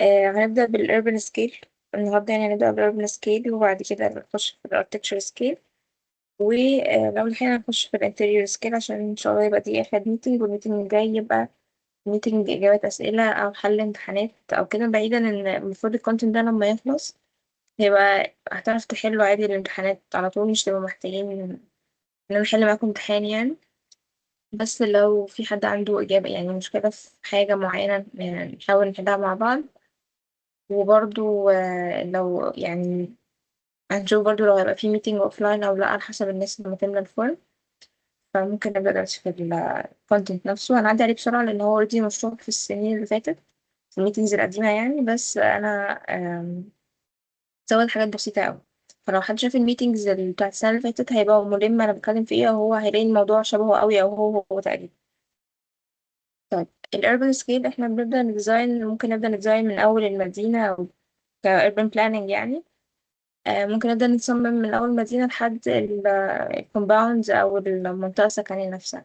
هنبدأ بالurban scale النهاردة، يعني هنبدأ بالurban scale وبعد كده نخش في الارchitecture scale، ولو لحقنا نخش في الانتيريور scale عشان إن شاء الله يبقى دي آخر ميتنج، والميتنج الجاي يبقى ميتنج إجابة أسئلة أو حل امتحانات أو كده. بعيدا إن المفروض الكونتنت ده لما يخلص هيبقى هتعرف تحله عادي الامتحانات على طول، مش تبقى محتاجين إن أنا أحل معاكم امتحان يعني. بس لو في حد عنده إجابة يعني مشكلة في حاجة معينة يعني نحاول نحلها مع بعض. وبرضو لو يعني هنشوف برضو لو هيبقى في ميتنج اوفلاين او لا على حسب الناس لما تملى الفورم. فممكن نبدأ دلوقتي في الكونتنت نفسه، هنعدي عليه بسرعة لأن هو اوريدي مشروع في السنين اللي فاتت في الميتنجز القديمة يعني. بس أنا زود حاجات بسيطة أوي، فلو حد شاف الميتنجز بتاعت السنة اللي فاتت هيبقى ملم أنا بتكلم في ايه، أو هو هيلاقي الموضوع شبهه أوي أو هو تقريبا. طيب الأربن سكيل احنا بنبدأ نديزاين، ممكن نبدأ نديزاين من أول المدينة أو كأربن بلاننج يعني. ممكن نبدأ نصمم من أول مدينة لحد الكومباوندز أو المنطقة السكنية نفسها.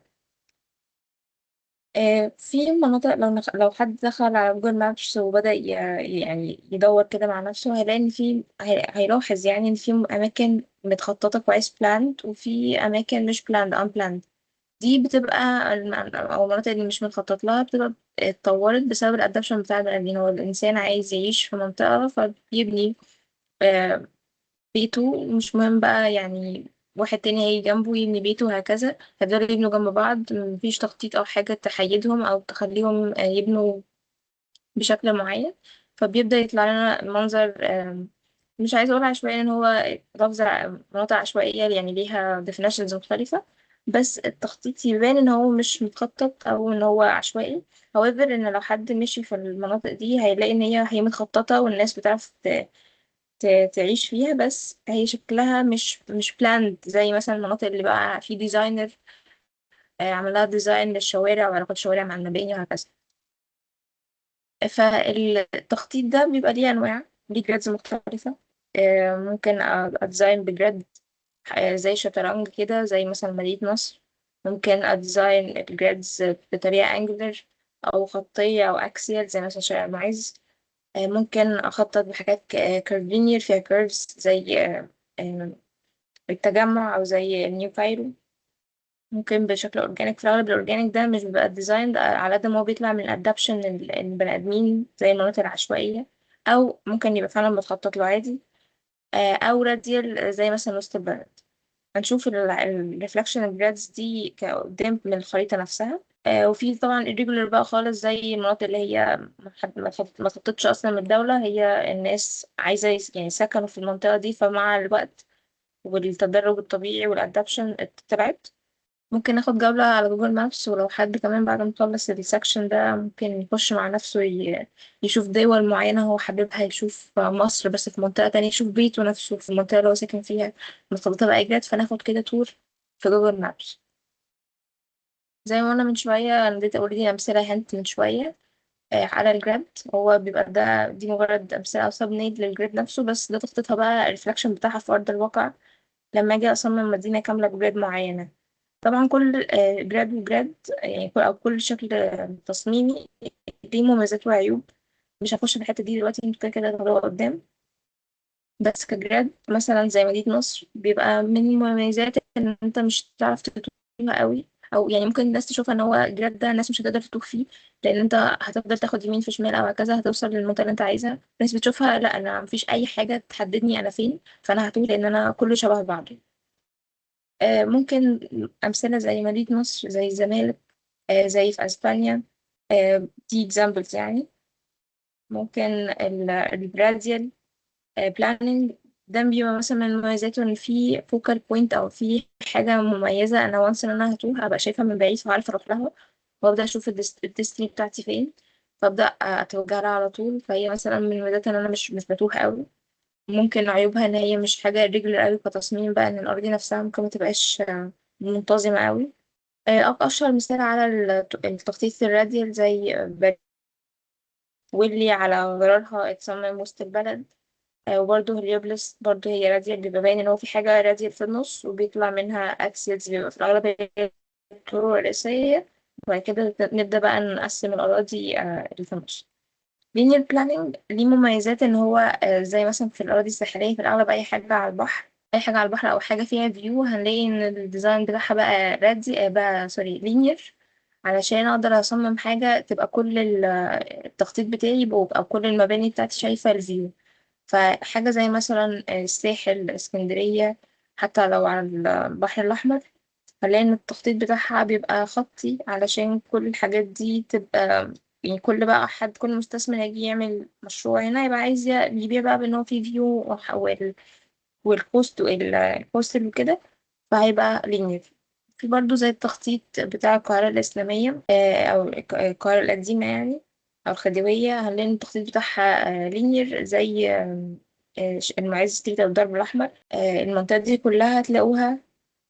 في مناطق لو حد دخل على جوجل مابس وبدأ يعني يدور كده مع نفسه هيلاقي إن في هيلاحظ يعني إن في أماكن متخططة كويس بلاند، وفي أماكن مش بلاند unplanned. دي بتبقى أو المناطق اللي مش متخطط لها بتبقى اتطورت بسبب الأدابشن بتاع البني آدمين. هو الإنسان عايز يعيش في منطقة فبيبني آه، بيته، مش مهم بقى يعني واحد تاني هيجي جنبه يبني بيته وهكذا، هيفضلوا يبنوا جنب بعض، مفيش تخطيط أو حاجة تحيدهم أو تخليهم يبنوا بشكل معين. فبيبدأ يطلع لنا منظر مش عايزة أقول عشوائي إن هو لفظ مناطق عشوائية يعني ليها definitions مختلفة، بس التخطيط يبان إن هو مش متخطط أو إن هو عشوائي. however إن لو حد مشي في المناطق دي هيلاقي إن هي متخططة والناس بتعرف تعيش فيها، بس هي شكلها مش بلاند زي مثلا المناطق اللي بقى في ديزاينر عملها ديزاين للشوارع وعلاقات الشوارع مع المباني وهكذا. فالتخطيط ده بيبقى ليه أنواع، ليه جرادز مختلفة. ممكن أديزاين بجراد زي شطرنج كده زي مثلا مدينة نصر. ممكن أديزاين الجرادز بطريقة أنجلر أو خطية أو أكسيال زي مثلا شارع المعز. ممكن أخطط بحاجات كيرفينير فيها كيرفز زي آه، التجمع أو زي نيو كايرو. ممكن بشكل أورجانيك، في الأغلب الأورجانيك ده مش بيبقى ديزاين على قد ما هو بيطلع من الأدابشن البني آدمين زي المناطق العشوائية، أو ممكن يبقى فعلا متخطط له عادي. أو راديال زي مثلا وسط البلد. هنشوف الريفلكشن الجرادز دي كقدام من الخريطة نفسها. وفي طبعا irregular بقى خالص زي المناطق اللي هي ما خطتش أصلا من الدولة، هي الناس عايزة يعني سكنوا في المنطقة دي فمع الوقت والتدرج الطبيعي والأدابشن طلعت. ممكن ناخد جولة على جوجل مابس، ولو حد كمان بعد ما يخلص السكشن ده ممكن يخش مع نفسه يشوف دول معينة هو حاببها، يشوف مصر بس في منطقة تانية، يشوف بيته نفسه في المنطقة اللي هو ساكن فيها مرتبطة بأي. فناخد كده تور في جوجل مابس. زي ما قلنا من شوية أنا اديت اوريدي أمثلة هنت من شوية على الجريد. هو بيبقى دي مجرد أمثلة أو سب نيد للجريد نفسه، بس ده تخطيطها بقى الريفلكشن بتاعها في أرض الواقع لما أجي أصمم مدينة كاملة بجريد معينة. طبعا كل جراد وجراد يعني كل أو كل شكل تصميمي ليه مميزات وعيوب. مش هخش في الحتة دي دلوقتي، انتوا كده كده هتاخدوها قدام. بس كجراد مثلا زي مدينة نصر بيبقى من المميزات ان انت مش هتعرف تتوهها قوي، او يعني ممكن الناس تشوف ان هو جراد ده الناس مش هتقدر تتوه فيه، لان انت هتفضل تاخد يمين في شمال او هكذا هتوصل للمنطقة اللي انت عايزها. الناس بتشوفها لا انا مفيش اي حاجة تحددني انا فين، فانا هتوه لان انا كله شبه بعضه. ممكن أمثلة زي مدينة نصر زي الزمالك زي في أسبانيا. دي examples يعني. ممكن الراديال بلاننج ده بيبقى مثلا من مميزاته إن في فوكال بوينت أو في حاجة مميزة أنا وانس إن أنا هتوه أبقى شايفها من بعيد فعارفة أروح لها، وأبدأ أشوف الديستني بتاعتي فين، فأبدأ أتوجه لها على طول. فهي مثلا من مميزاتها إن أنا مش بتوه قوي. ممكن عيوبها إن هي مش حاجة ريجولر قوي كتصميم بقى، إن الأرض نفسها ممكن متبقاش منتظمة قوي. أشهر مثال على التخطيط الراديال زي واللي على غرارها اتصمم وسط البلد. وبرضه هليوبلس برضه هي راديال، بيبقى باين إن هو في حاجة راديال في النص وبيطلع منها أكسيلز بيبقى في الأغلب هي الطرق الرئيسية. وبعد كده نبدأ بقى نقسم الأراضي اللي في النص. linear planning ليه مميزات ان هو زي مثلا في الأراضي الساحلية في الأغلب أي حاجة على البحر، أي حاجة على البحر أو حاجة فيها فيو هنلاقي ان الديزاين بتاعها بقى رادي بقى سوري linear، علشان أقدر أصمم حاجة تبقى كل التخطيط بتاعي أو كل المباني بتاعتي شايفة الفيو. فحاجة زي مثلا الساحل اسكندرية، حتى لو على البحر الأحمر، هنلاقي إن التخطيط بتاعها بيبقى خطي علشان كل الحاجات دي تبقى، يعني كل بقى حد كل مستثمر يجي يعمل مشروع هنا يبقى عايز يبيع بقى بأن هو في فيو والكوست والكوست وكده، فهيبقى لينير. في برضه زي التخطيط بتاع القاهرة الإسلامية أو القاهرة القديمة يعني، أو الخديوية، هنلاقي إن التخطيط بتاعها لينير زي المعز تيتا والدرب الأحمر. المنطقة دي كلها هتلاقوها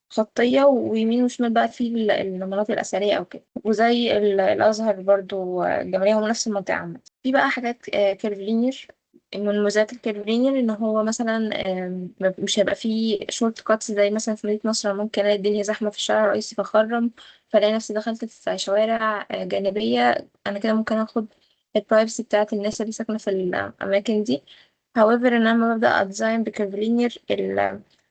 خطية، ويمين وشمال بقى في المناطق الأثرية أو كده، وزي الأزهر برضو الجمالية، هم نفس المنطقة عامة. في بقى حاجات كيرفلينير. من مميزات الكيرفلينير إن هو مثلا مش هيبقى فيه شورت كاتس زي مثلا في مدينة نصر، ممكن ألاقي الدنيا زحمة في الشارع الرئيسي فأخرم، فألاقي نفسي دخلت في شوارع جانبية، أنا كده ممكن أخد البرايفسي بتاعت الناس اللي ساكنة في الأماكن دي. however إن أنا لما ببدأ أديزاين بكيرفلينير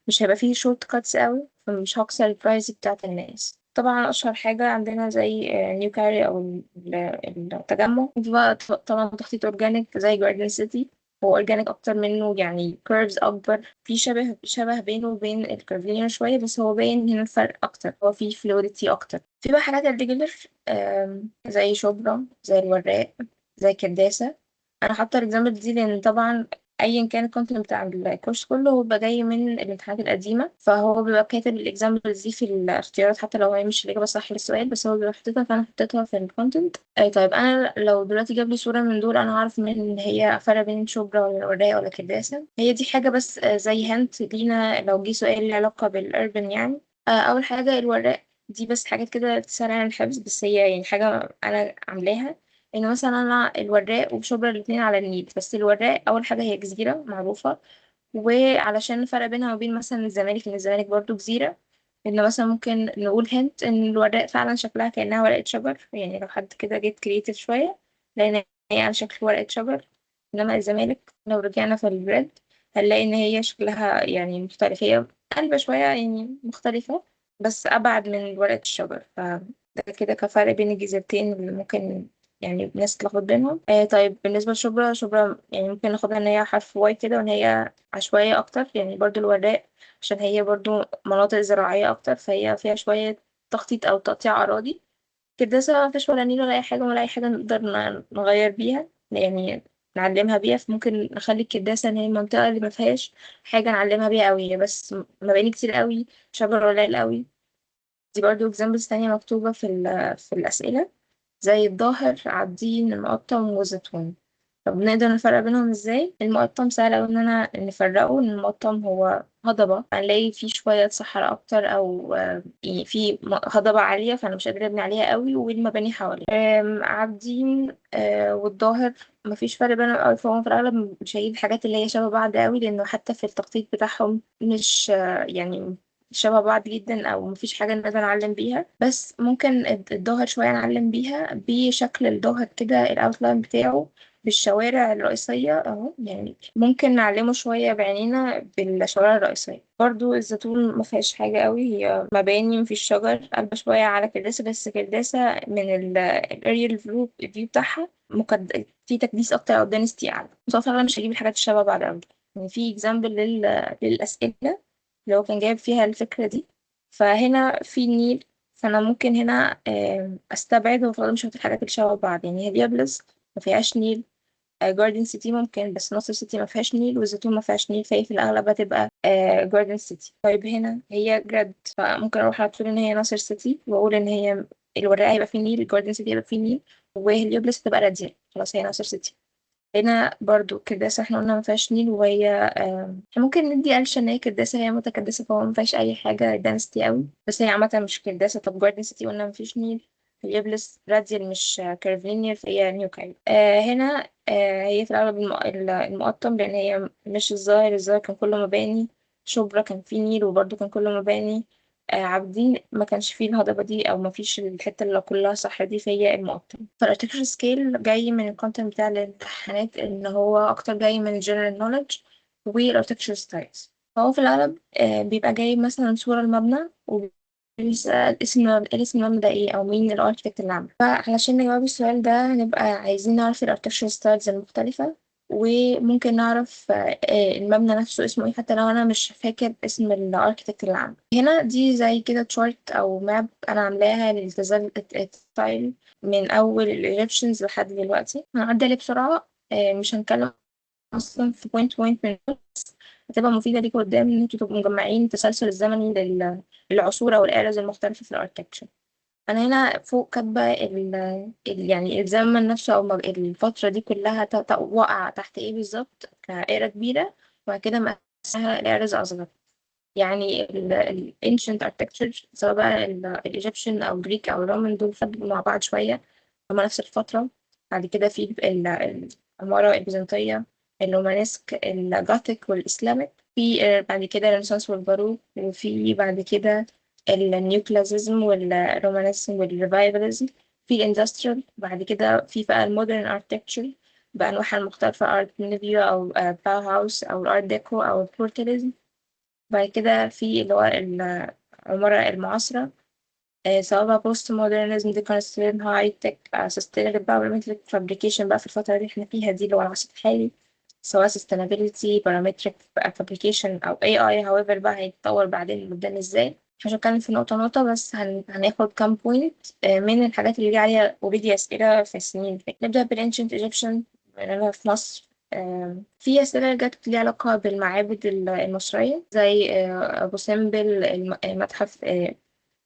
مش هيبقى فيه شورت كاتس قوي، فمش هكسر البرايس بتاعت الناس. طبعا أشهر حاجة عندنا زي نيو كاري أو التجمع دي بقى، طبعا تخطيط أورجانيك زي جاردن سيتي. هو أورجانيك أكتر منه، يعني كيرفز أكبر، في شبه بينه وبين الكيرفينير شوية، بس هو باين هنا الفرق أكتر، هو في فلويدتي أكتر. في بقى حاجات الريجولر زي شبرا، زي الوراق، زي كرداسة. أنا حاطة الإكزامبل دي لأن طبعا ايا كان الكونتنت بتاع الكورس كله هو بيبقى جاي من الامتحانات القديمه، فهو بيبقى كاتب الاكزامبلز دي في الاختيارات حتى لو هي مش الاجابه الصح للسؤال، بس هو بيبقى حاططها، فانا حطيتها في الكونتنت. طيب انا لو دلوقتي جاب لي صوره من دول، انا هعرف من ان هي فرق بين شبرا ولا ورايا ولا كرداسه. هي دي حاجه بس زي هنت لينا لو جه سؤال له علاقه بالاربن يعني. اول حاجه الوراق دي بس حاجات كده تسهل على الحفظ، بس هي يعني حاجه انا عاملاها ان مثلا انا الوراق وشبرا الاتنين على النيل، بس الوراق اول حاجه هي جزيره معروفه، وعلشان الفرق بينها وبين مثلا الزمالك، ان الزمالك برضو جزيره، ان مثلا ممكن نقول هنت ان الوراق فعلا شكلها كانها ورقه شجر، يعني لو حد كده جيت كريتيف شويه، لان هي على شكل ورقه شجر. انما الزمالك لو رجعنا في الجريد هنلاقي ان هي شكلها يعني مختلف، هي قلبة شويه يعني مختلفه، بس ابعد من ورقه الشجر. فده كده كفرق بين الجزيرتين اللي ممكن يعني الناس تلخبط بينهم. طيب بالنسبة لشبرا، شبرا يعني ممكن ناخدها ان هي حرف واي كده، وان هي عشوائية اكتر، يعني برضو الوراق عشان هي برضو مناطق زراعية اكتر، فهي فيها شوية تخطيط او تقطيع اراضي. كرداسة مفيش ولا نيل ولا اي حاجة، ولا اي حاجة نقدر نغير بيها يعني، نعلمها بيها. فممكن نخلي الكرداسة ان هي المنطقة اللي مفيهاش حاجة نعلمها بيها قوي، هي بس مباني كتير قوي، شجر قليل قوي. دي برضو examples تانية مكتوبة في الأسئلة، زي الظاهر، عابدين، المقطم، والزيتون. طب نقدر نفرق بينهم ازاي؟ المقطم سهل اوي اننا نفرقه، ان المقطم هو هضبة، هنلاقي فيه شوية صحراء اكتر، او يعني في هضبة عالية فانا مش قادرة ابني عليها قوي، والمباني حواليه. عابدين والظاهر مفيش فرق بينهم قوي، فهو في الاغلب مش هيجيب الحاجات اللي هي شبه بعض قوي، لانه حتى في التخطيط بتاعهم مش يعني شبه بعض جدا، او مفيش حاجة نقدر نعلم بيها. بس ممكن الظاهر شوية نعلم بيها بشكل الظاهر كده، الاوتلاين بتاعه بالشوارع الرئيسية اهو، يعني ممكن نعلمه شوية بعينينا بالشوارع الرئيسية. برضو الزيتون مفيهاش حاجة قوي، هي مباني مفيش شجر، قلبة شوية على كرداسة، بس كرداسة من الاريال فيو بتاعها في تكديس اكتر او density اعلى. بس هو فعلا مش هجيب الحاجات الشبه بعض قوي. يعني في اكزامبل للأسئلة اللي هو كان جايب فيها الفكرة دي. فهنا في النيل، فأنا ممكن هنا أستبعد وأفضل مش الحاجات اللي شبه بعض، يعني هي ديابلز ما فيهاش نيل، جاردن سيتي ممكن، بس ناصر سيتي ما فيهاش نيل، والزيتون ما فيهاش نيل، فهي في الأغلب هتبقى جاردن سيتي. طيب هنا هي جراد، فممكن أروح على طول إن هي ناصر سيتي، وأقول إن هي الوراق هيبقى فيه نيل، الجاردن سيتي هيبقى فيه نيل، وهليوبلس هتبقى راديال، خلاص هي ناصر سيتي. هنا برضو كرداسة احنا قلنا مفيهاش نيل، وهي احنا ممكن ندي قلشة ان هي كرداسة، هي متكدسة، فهو مفيهاش اي حاجة دانستي قوي، بس هي عامة مش كرداسة. طب جاردن سيتي قلنا مفيش نيل، اليبلس راديال مش كيرفلينير، فهي نيو كايرو. هنا هي في الأغلب المقطم، لأن هي مش الظاهر كان كله مباني. شبرا كان فيه نيل وبرضو كان كله مباني. عابدين ما كانش فيه الهضبة دي، أو ما فيش الحتة اللي كلها صح دي، فهي المقطم. فالارتكل سكيل جاي من الكونتنت بتاع الامتحانات، إن هو أكتر جاي من الجنرال نوليدج والارتكتشر ستايلز. فهو في الأغلب بيبقى جاي مثلا صورة المبنى، وبيسأل اسم المبنى ده ايه، أو مين الاركتكت اللي عمله. فعلشان نجاوب السؤال ده هنبقى عايزين نعرف الارتكتشر ستايلز المختلفة، وممكن نعرف المبنى نفسه اسمه ايه، حتى لو انا مش فاكر اسم الاركتكت اللي عامله. هنا دي زي كده تشارت او ماب انا عاملاها للستايل من اول الايجيبشنز لحد دلوقتي. هنعدي عليه بسرعه، مش هنتكلم اصلا في بوينت من دول، هتبقى مفيده ليكوا قدام ان انتوا تبقوا مجمعين التسلسل الزمني للعصور او الايرز المختلفه في الاركتكتشر. انا هنا فوق كاتبه يعني الزمن نفسه، او الفتره دي كلها وقع تحت ايه بالظبط كايرا كبيره، وبعد كده مقسمها لايرز اصغر. يعني ال ancient architecture، سواء بقى الإيجيبشن أو الجريك أو الرومان، دول فضلوا مع بعض شوية، هما نفس الفترة. بعد كده في العمارة البيزنطية، الرومانسك، الجوثيك والإسلامك. في بعد كده الرينيسانس والباروك، وفي بعد كده النيوكلاسيزم والرومانسم والريفايفاليزم. في الاندستريال، بعد كده في بقى المودرن اركتكتشر بأنواعها المختلفة، ارت نيفيو أو باو هاوس أو الارت ديكو أو البورتاليزم. بعد كده في اللي هو العمارة المعاصرة، سواء بقى بوست مودرنزم، دي كونسترين هاي تك، سستينابل بقى بارامتريك فابريكيشن بقى في الفترة اللي احنا فيها دي، اللي هو العصر الحالي. سواء sustainability بارامتريك فابريكيشن أو AI، however بقى هيتطور بعدين قدام ازاي. مش هنتكلم في نقطة نقطة، بس هناخد كام بوينت من الحاجات اللي جه عليها اوريدي أسئلة في السنين اللي فاتت. نبدأ بالانشنت ايجيبشن هنا في مصر. في أسئلة جت ليها علاقة بالمعابد المصرية، زي أبو سمبل، المتحف،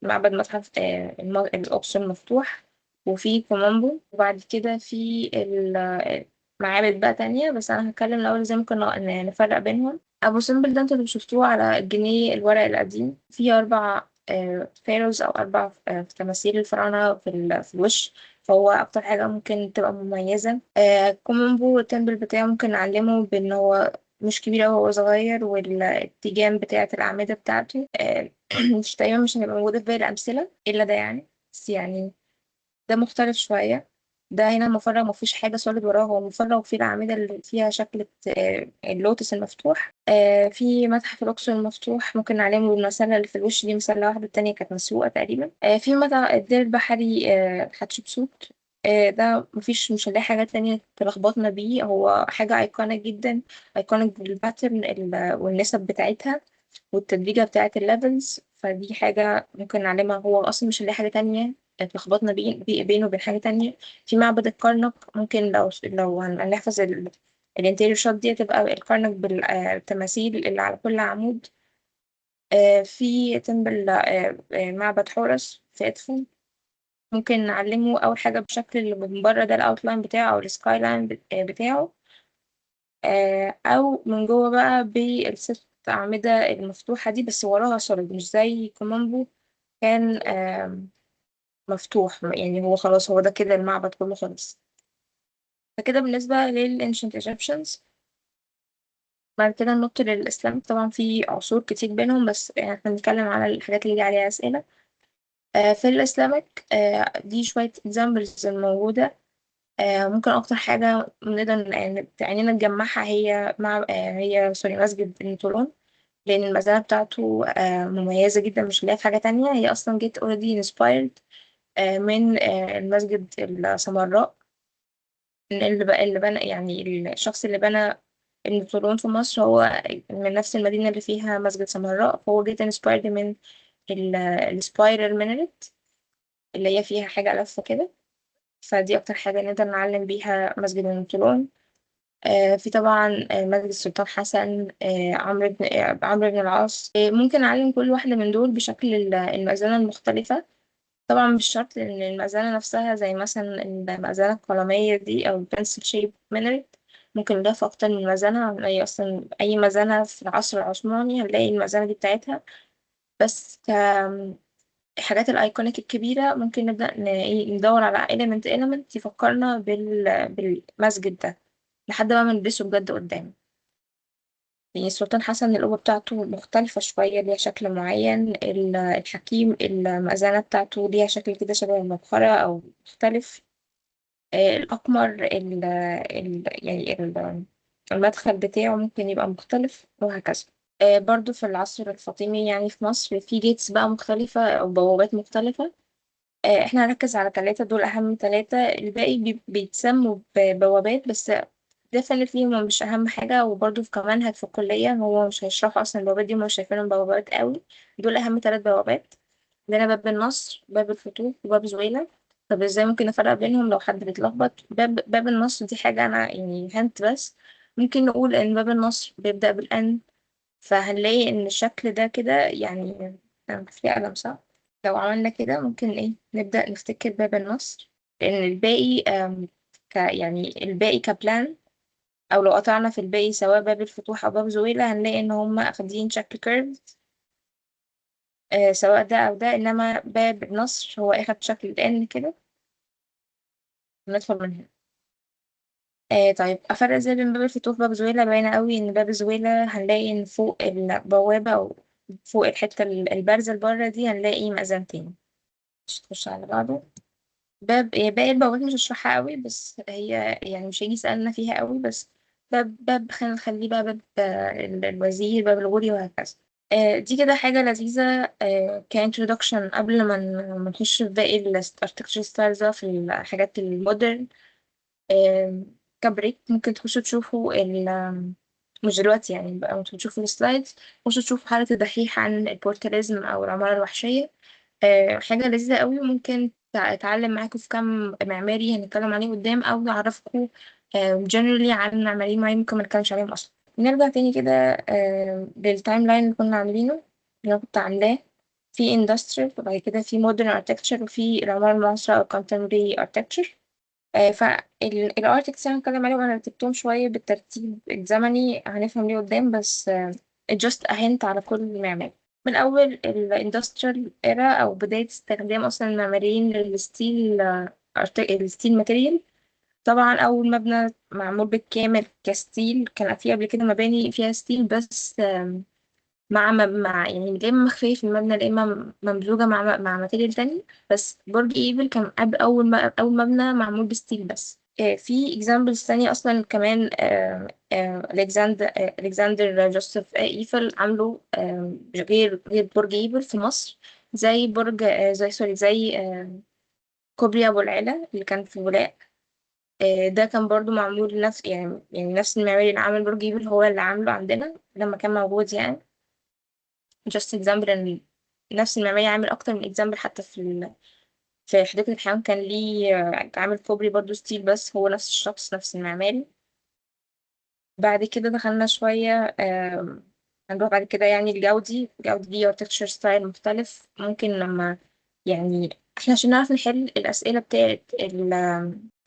معبد متحف الأقصر المفتوح، وفي كومامبو. وبعد كده في معابد بقى تانية، بس أنا هتكلم الأول ازاي ممكن نفرق بينهم. أبو سمبل ده انتوا اللي شفتوه على الجنيه الورق القديم، فيه 4 فيروز أو 4 تماثيل الفراعنة في الوش، فهو أكتر حاجة ممكن تبقى مميزة. كومومبو التمبل بتاعه ممكن نعلمه بأن هو مش كبير أوي وهو صغير، والاتجاه بتاعة الأعمدة بتاعته مش تقريبا مش هنبقى موجودة في باقي الأمثلة إلا ده يعني. بس يعني ده مختلف شوية. ده هنا المفرغ مفيش حاجة سوليد وراه، هو مفرغ، وفيه الأعمدة اللي فيها شكل اللوتس المفتوح. في متحف الأقصر المفتوح ممكن نعلمه المسلة اللي في الوش دي مسلة واحدة، التانية كانت مسروقة تقريبا. في متحف الدير البحري حتشبسوت. ده مش هنلاقي حاجات تانية تلخبطنا بيه، هو حاجة ايكونيك جدا، ايكونيك بالباترن والنسب بتاعتها والتدريجة بتاعت الليفلز. فدي حاجة ممكن نعلمها، هو أصلا مش هنلاقي حاجة تانية اتلخبطنا بينه وبين حاجة تانية. في معبد الكرنك، ممكن لو هنحفظ الانتيريور شوت دي، تبقى الكرنك بالتماثيل اللي على كل عمود. في تمبل معبد حورس في إدفو، ممكن نعلمه أول حاجة بشكل اللي من بره ده الأوتلاين بتاعه أو السكاي لاين بتاعه، أو من جوه بقى بالست أعمدة المفتوحة دي، بس وراها سوليد مش زي كومامبو كان مفتوح. يعني هو خلاص، هو ده كده المعبد كله خلص. فكده بالنسبة للأنشنت Egyptians. بعد كده ننط للإسلام، طبعا في عصور كتير بينهم، بس يعني احنا بنتكلم على الحاجات اللي جه عليها أسئلة. في الإسلامك دي شوية examples الموجودة. ممكن أكتر حاجة نقدر يعني نجمعها هي هي سوري مسجد ابن طولون، لأن المزارع بتاعته مميزة جدا، مش لاقيها في حاجة تانية. هي أصلا جيت already inspired من المسجد السمراء. اللي بنى يعني الشخص اللي بنى ابن طولون في مصر هو من نفس المدينة اللي فيها مسجد سمراء، فهو جيت inspired من السبايرال ميناريت اللي هي فيها حاجة لفة كده. فدي أكتر حاجة نقدر نعلم بيها مسجد ابن طولون. في طبعا مسجد السلطان حسن، عمرو بن العاص. ممكن أعلم كل واحدة من دول بشكل المأذنة المختلفة. طبعا مش شرط إن المأذنة نفسها، زي مثلا المأذنة القلمية دي أو البنسل شيب مينرت، ممكن نلاقيها في أكتر من مأذنة. هنلاقي أصلا أي مأذنة في العصر العثماني هنلاقي المأذنة دي بتاعتها. بس كحاجات الأيكونيك الكبيرة ممكن نبدأ ندور على element يفكرنا بالمسجد ده، لحد ما ندرسه بجد قدام. يعني السلطان حسن القبة بتاعته مختلفة شوية، ليها شكل معين. الحكيم المأذنة بتاعته ليها شكل كده شبه المبخرة أو مختلف. الأقمر المدخل بتاعه ممكن يبقى مختلف وهكذا. برضو في العصر الفاطمي يعني في مصر في جيتس بقى مختلفة أو بوابات مختلفة. احنا هنركز على ثلاثة، دول أهم ثلاثة. الباقي بيتسموا ببوابات بس. definitely هم مش أهم حاجة، وبرضو في كمان في الكلية هو مش هيشرحوا أصلا البوابات دي، مش شايفينهم بوابات قوي. دول أهم ثلاث بوابات. عندنا باب النصر، باب الفتوح، وباب زويلة. طب ازاي ممكن نفرق بينهم لو حد بيتلخبط؟ باب النصر دي حاجة أنا يعني هنت بس. ممكن نقول إن باب النصر بيبدأ بالأن، فهنلاقي إن الشكل ده كده يعني في قلم صح؟ لو عملنا كده ممكن إيه نبدأ نفتكر باب النصر. لأن الباقي يعني الباقي كبلان، أو لو قطعنا في الباقي سواء باب الفتوح أو باب زويلة هنلاقي إن هما أخدين شكل كيرف. سواء ده أو ده، إنما باب النصر هو أخد شكل الإن كده. ندخل من هنا. طيب أفرق ازاي بين باب الفتوح وباب زويلة؟ باينة قوي إن باب زويلة هنلاقي إن فوق البوابة أو فوق الحتة البارزة اللي بره دي هنلاقي مأذنتين. مش تخش على بعضه. باقي البوابات مش هشرحها قوي، بس هي يعني مش هيجي يسألنا فيها قوي. بس باب خلينا نخليه بقى باب الوزير، باب الغوري، وهكذا. دي كده حاجة لذيذة كإنترودكشن قبل ما نخش في باقي الاركتكتشر ستايلز في الحاجات المودرن. كبريك ممكن تخشوا تشوفوا مش دلوقتي يعني بقى، انتوا بتشوفوا السلايدز. خشوا تشوفوا حالة الدحيح عن البورتاليزم أو العمارة الوحشية. حاجة لذيذة قوي، ممكن أتعلم معاكم في كام معماري هنتكلم عليه قدام، أو أعرفكم generally عن معماريين معين ممكن منتكلمش عليهم أصلا. نرجع تاني كده للتايم لاين اللي كنا عاملينه، اللي أنا كنت عاملاه. في industrial، وبعد كده في modern architecture، وفي العمارة المعاصرة أو contemporary architecture. فالارتكتس اللي هنتكلم عليهم انا رتبتهم شوية بالترتيب الزمني، هنفهم ليه قدام. بس just a hint على كل معماري. من أول الاندستريال ايرا أو بداية استخدام أصلا المعماريين للستيل، الستيل ماتيريال. طبعا أول مبنى معمول بالكامل كستيل، كان في قبل كده مباني فيها ستيل بس مع يعني يا إما مخفية في المبنى يا إما ممزوجة مع ماتيريال تاني. بس برج إيفل كان قبل أول مبنى معمول بستيل بس. في اكزامبلز تانية أصلا كمان. ألكسندر جوزيف إيفل عامله غير برج إيفل في مصر. زي برج زي سوري زي كوبري أبو العلا اللي كان في بولاق. ده كان برضو معمول نفس يعني نفس المعماري اللي عمل برج إيفل هو اللي عامله عندنا لما كان موجود يعني. just example إن نفس المعماري عامل أكتر من example. حتى في حديقة الحيوان كان ليه عامل كوبري برضو ستيل، بس هو نفس الشخص نفس المعماري. بعد كده دخلنا شوية هنروح بعد كده يعني الجودي دي architecture ستايل مختلف. ممكن لما يعني احنا عشان نعرف نحل الأسئلة بتاعت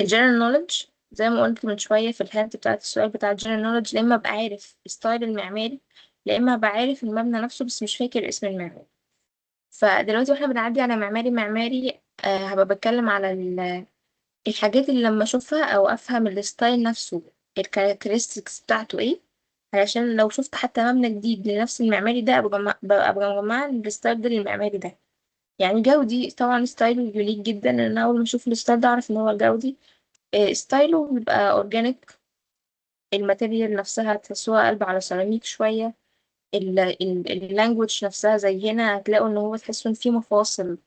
الجنرال نوليدج زي ما قلت من شوية في الهانت بتاعت السؤال بتاع الجنرال نوليدج، لا إما أبقى عارف ستايل المعماري، لا إما أبقى عارف المبنى نفسه بس مش فاكر اسم المعماري. فدلوقتي واحنا بنعدي على معماري هبقى بتكلم على الحاجات اللي لما اشوفها او افهم الستايل نفسه، الكاركترستكس بتاعته ايه. علشان لو شفت حتى مبنى جديد لنفس المعماري ده ابقى مجمعة الستايل ده للمعماري ده. يعني جودي طبعا ستايله يونيك جدا، ان انا اول ما اشوف الستايل ده اعرف ان هو جودي. ستايله بيبقى اورجانيك. الماتيريال نفسها تحسوها قلب على سيراميك شوية. اللانجوج نفسها زي هنا هتلاقوا ان هو تحسوا ان في مفاصل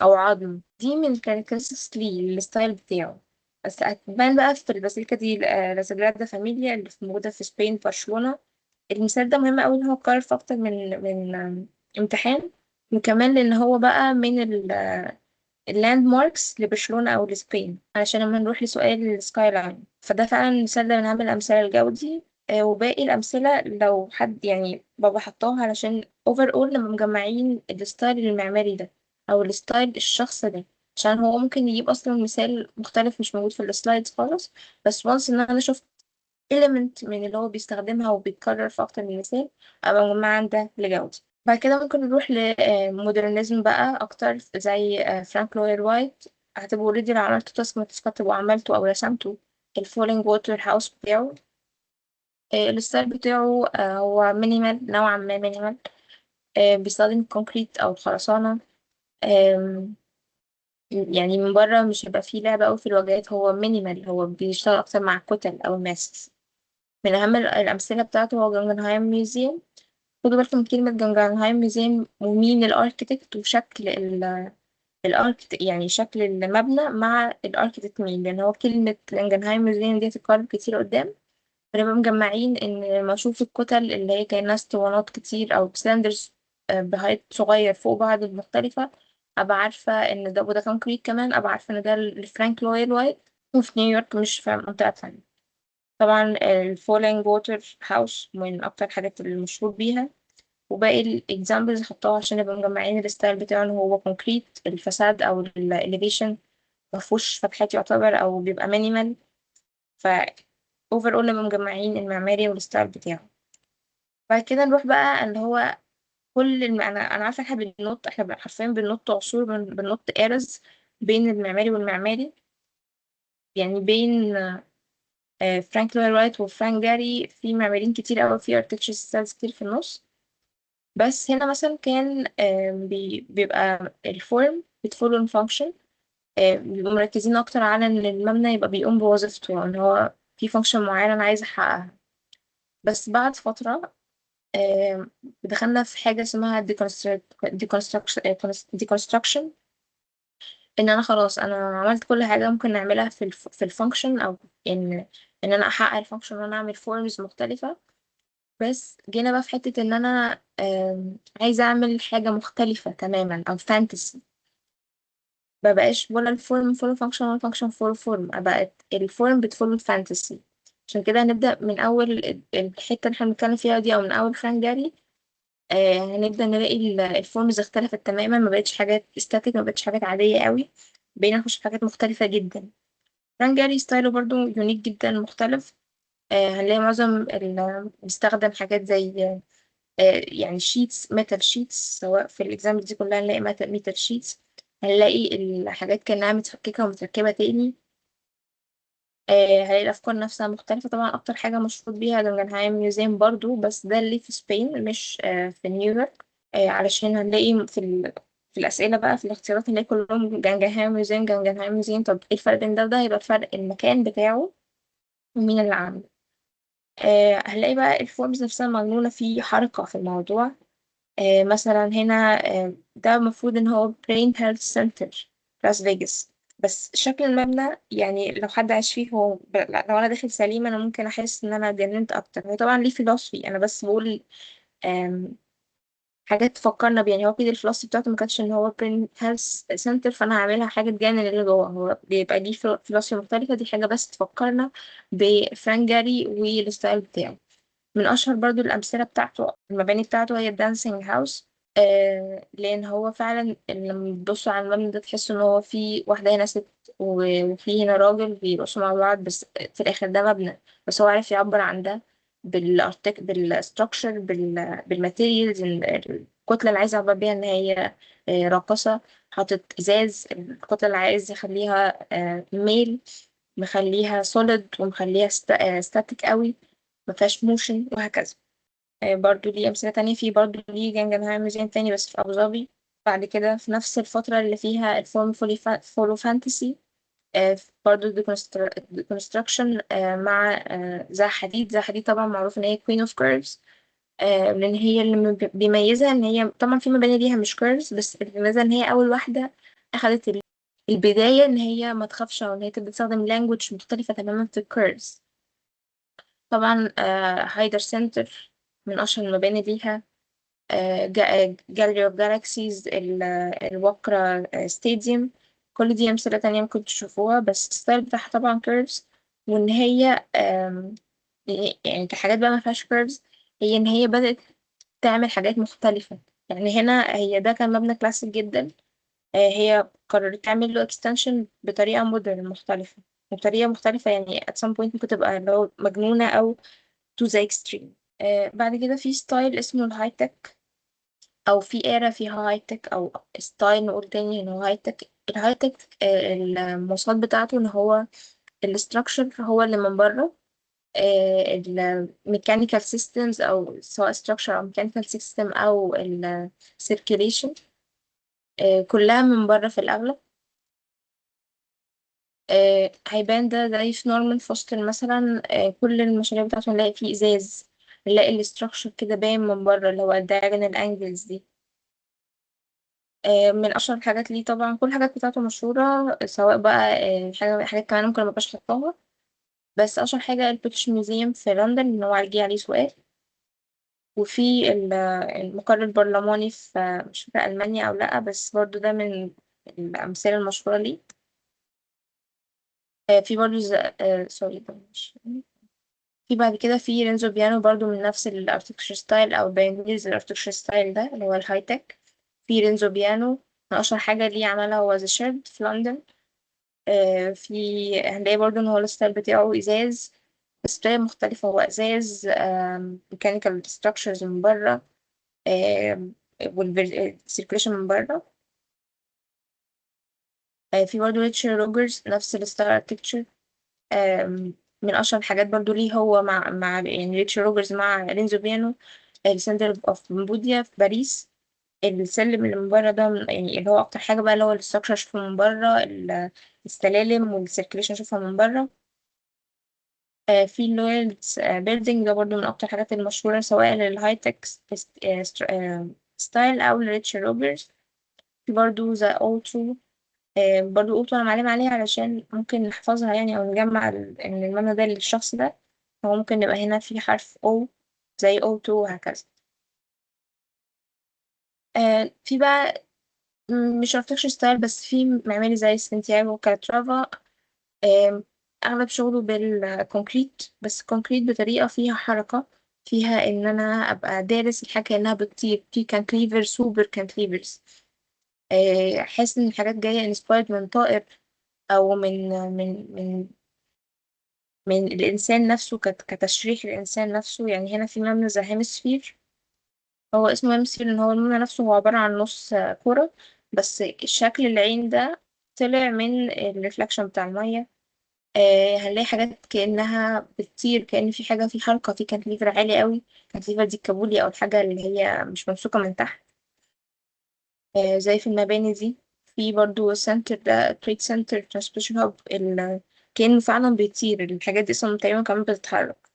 او عظم. دي من كاركترستكس ليه الستايل بتاعه. بس هتبان بقى في الباسيليكا دي لا ساجرادا فاميليا اللي موجودة في سبين برشلونة. المثال ده مهم أوي إن هو اتكرر في أكتر من امتحان. وكمان لأن هو بقى من اللاند ماركس لبرشلونة أو لسبين، علشان لما نروح لسؤال السكاي لاين فده فعلا مثال ده بنعمل أمثلة الجودي. وباقي الأمثلة لو حد يعني بابا حطاها علشان اوفر اول لما مجمعين الستايل المعماري ده أو الستايل الشخص ده. عشان هو ممكن يجيب أصلا مثال مختلف مش موجود في السلايدز خالص، بس وانس إن أنا شفت element من اللي هو بيستخدمها وبيتكرر في أكتر من مثال أبقى مجمعة ده لجودة. بعد كده ممكن نروح لمودرنزم بقى أكتر زي فرانك لوير وايت. هتبقوا اوريدي لو عملتوا تاسك ما تبقوا عملتوا أو رسمتوا الفولينج ووتر هاوس بتاعه. الستايل بتاعه هو مينيمال، نوعا ما مينيمال. بيستخدم كونكريت أو خرسانة. آم، يعني من بره مش هيبقى فيه لعبة أوي في الواجهات، هو مينيمال، هو بيشتغل أكتر مع الكتل أو الماسكس. من أهم الأمثلة بتاعته هو جانجنهايم ميوزيوم. خدوا بالكم من كلمة جانجنهايم ميوزيوم ومين الأركتكت وشكل الأركت، يعني شكل المبنى مع الأركتكت مين، لأن هو كلمة جانجنهايم ميوزيوم دي هتتكرر كتير قدام. بنبقى مجمعين إن لما أشوف الكتل اللي هي كأنها اسطوانات كتير أو سلندرز بهايت صغير فوق بعض مختلفة، أبقى عارفة إن ده، وده كونكريت كمان، أبقى عارفة إن ده الفرانك لويد وايت، وفي نيويورك مش في منطقة تانية. طبعا الفولينج ووتر هاوس من أكتر الحاجات اللي مشهور بيها. وباقي الإكزامبلز حطوها عشان نبقى مجمعين الستايل بتاعه إن هو كونكريت، الفساد أو الإليفيشن مفهوش فتحات يعتبر أو بيبقى مينيمال. ف overall نبقى مجمعين المعماري والستايل بتاعه. بعد كده نروح بقى اللي هو انا عارفه احنا بننط، احنا حرفيا بننط عصور، بننط ايرز بين المعماري والمعماري. يعني بين فرانك لويد رايت وفرانك جاري في معماريين كتير قوي، في اركتشر ستايلز كتير في النص. بس هنا مثلا كان بيبقى الفورم بتفولو الفانكشن. بيبقوا مركزين اكتر على ان المبنى يبقى بيقوم بوظيفته، ان هو في فانكشن معينه انا عايزه احققها. بس بعد فتره دخلنا في حاجة اسمها deconstruction. ان انا خلاص انا عملت كل حاجة ممكن نعملها في الفانكشن، او ان انا احقق الفانكشن وانا اعمل فورمز مختلفة. بس جينا بقى في حتة ان انا عايزة اعمل حاجة مختلفة تماما او فانتسي. مبقاش ولا الفورم فولو فانكشن ولا الفانكشن فولو فورم، بقت الفورم بتفولو الفانتسي. عشان كده هنبدأ من أول الحتة اللي احنا بنتكلم فيها دي، أو من أول فرانك جاري. هنبدأ نلاقي الفورمز اختلفت تماما، ما بقتش حاجات استاتيك، ما بقتش حاجات عادية قوي. بقينا نخش في حاجات مختلفة جدا. فرانك جاري ستايله برضو يونيك جدا مختلف. هنلاقي معظم بيستخدم حاجات زي يعني شيتس، ميتال شيتس، سواء في الإكزامبل دي كلها هنلاقي ميتال شيتس. هنلاقي الحاجات كأنها متفككة ومتركبة تاني. هنلاقي الأفكار نفسها مختلفة. طبعا أكتر حاجة مشهور بيها جنجنهايم ميوزيوم برضو، بس ده اللي في سبين مش في نيويورك. علشان هنلاقي في الأسئلة بقى، في الاختيارات هنلاقي كلهم جانجنهايم ميوزيوم جانجنهايم ميوزيوم. طب ايه الفرق بين ده وده؟ يبقى الفرق المكان بتاعه ومين اللي عامله. هنلاقي بقى الفورمز نفسها مجنونة في حركة في الموضوع. مثلا هنا ده المفروض ان هو برين هيلث سنتر لاس فيجاس. بس شكل المبنى يعني لو حد عايش فيه هو لا، لو انا داخل سليم انا ممكن احس ان انا اتجننت اكتر. هو طبعا ليه فلوسفي، انا بس بقول حاجات تفكرنا بيه. يعني هو كده الفلوسفي بتاعته ما كانتش ان هو برين هيلث سنتر فانا هعملها حاجه تجنن اللي جوه. هو بيبقى ليه فلوسفي مختلفه، دي حاجه بس تفكرنا بفرانك جاري والستايل بتاعه. من أشهر برضو الأمثلة بتاعته، المباني بتاعته، هي الدانسينج هاوس. لأن هو فعلا لما تبصوا على المبنى ده تحسوا إن هو في واحدة هنا ست وفي هنا راجل بيرقصوا مع بعض، بس في الآخر ده مبنى. بس هو عارف يعبر عن ده بالستراكشر، بالماتيريالز، الكتلة اللي عايز يعبر بيها إن هي راقصة. حاطط إزاز، الكتلة اللي عايز يخليها ميل، مخليها سوليد ومخليها ستاتيك قوي، ما فيهاش موشن، وهكذا. برضو ليه أمثلة تانية، في برضو ليه جنجنهايم ميوزيوم تاني بس في أبو ظبي. بعد كده في نفس الفترة اللي فيها الفورم فولو فانتسي، برضو ديكونستراكشن مع زها حديد. زها حديد طبعا معروف إن هي كوين اوف كيرفز. لأن هي اللي بيميزها إن هي طبعا في مباني ليها مش كيرفز، بس اللي بيميزها إن هي أول واحدة أخدت البداية إن هي ما تخافش، أو إن هي تبدأ تستخدم لانجوج مختلفة تماما في الكيرفز. طبعا هايدر سنتر من أشهر المباني ليها. جاليري اوف جالاكسيز، الوكرة ستاديوم. كل دي أمثلة تانية ممكن تشوفوها، بس الستايل بتاعها طبعا كيرفز. وإن هي يعني كحاجات بقى ما فيهاش كيرفز، هي إن هي بدأت تعمل حاجات مختلفة. يعني هنا هي ده كان مبنى كلاسيك جدا. هي قررت تعمل له extension بطريقة مودرن مختلفة، وبطريقة مختلفة يعني at some point ممكن تبقى لو مجنونة أو to the extreme. بعد كده في ستايل اسمه الهاي تك، او في ايرا فيها هاي تك، او ستايل نقول تاني ان هو هاي تك. الهاي تك المواصفات بتاعته ان هو الاستراكشر هو اللي من بره الميكانيكال سيستمز أو سواء structure أو mechanical system أو ال circulation، كلها من بره في الأغلب. هيبان ده زي في نورمان فوستر مثلا، كل المشاريع بتاعته نلاقي فيه إزاز، نلاقي الاستراكشر كده باين من بره اللي هو الدايجونال انجلز دي. من أشهر الحاجات ليه طبعا، كل الحاجات بتاعته مشهورة، سواء بقى حاجات كمان ممكن مبقاش حطاها، بس أشهر حاجة البريتش ميوزيوم في لندن اللي هو عليه سؤال، وفي المقر البرلماني في مش فاكرة ألمانيا أو لأ، بس برضو ده من الأمثلة المشهورة ليه. في برضو سوري ده مش، في بعد كده في رينزو بيانو برضو من نفس الارتكتشر ستايل او بيانيز الارتكتشر ستايل ده اللي هو الهاي تك. في رينزو بيانو من اشهر حاجة ليه عملها هو ذا شيرد في لندن. في هنلاقي برضو ان هو الستايل بتاعه ازاز، بس بطريقة مختلفة، هو ازاز ميكانيكال ستراكشرز من بره، والسيركيليشن من بره. في برضو ريتشارد روجرز نفس الستايل اركتكتشر. من اشهر الحاجات برضو ليه هو مع يعني ريتشارد روجرز مع رينزو بيانو السنتر اوف بوديا في باريس. السلم اللي من بره ده يعني اللي هو اكتر حاجه بقى اللي هو الاستراكشر اشوفه من بره، السلالم والسيركيليشن اشوفها من بره. في اللويلز بيلدينج ده برضو من اكتر الحاجات المشهوره سواء للهاي تك ستايل او لريتشارد روجرز. في برضو ذا اوتو، برضو اوتو انا معلم عليها علشان ممكن نحفظها يعني او نجمع ان المبنى ده للشخص ده، هو ممكن نبقى هنا في حرف او زي اوتو وهكذا. في بقى مش architecture ستايل بس في معماري زي سانتياغو كالاترافا. آم، أغلب شغله بالكونكريت، بس الكونكريت بطريقة فيها حركة، فيها إن أنا أبقى دارس الحاجة كأنها بتطير في كانتليفر سوبر كانتليفرز. أحس إن الحاجات جاية inspired من طائر أو من الإنسان نفسه، كتشريح الإنسان نفسه. يعني هنا في مبنى زي هيمسفير، هو اسمه هيمسفير إن هو المبنى نفسه هو عبارة عن نص كرة، بس شكل العين ده طلع من الريفلكشن بتاع المية. هنلاقي حاجات كأنها بتطير، كأن في حاجة في حركة، في كانتليفر عالي قوي. كانتليفر دي الكابولي أو الحاجة اللي هي مش ممسوكة من تحت، زي في المباني دي. في برضو سنتر ده تريد سنتر ترانسبورتيشن هاب، كأنه فعلا بيطير. الحاجات دي أصلا تقريبا كمان بتتحرك،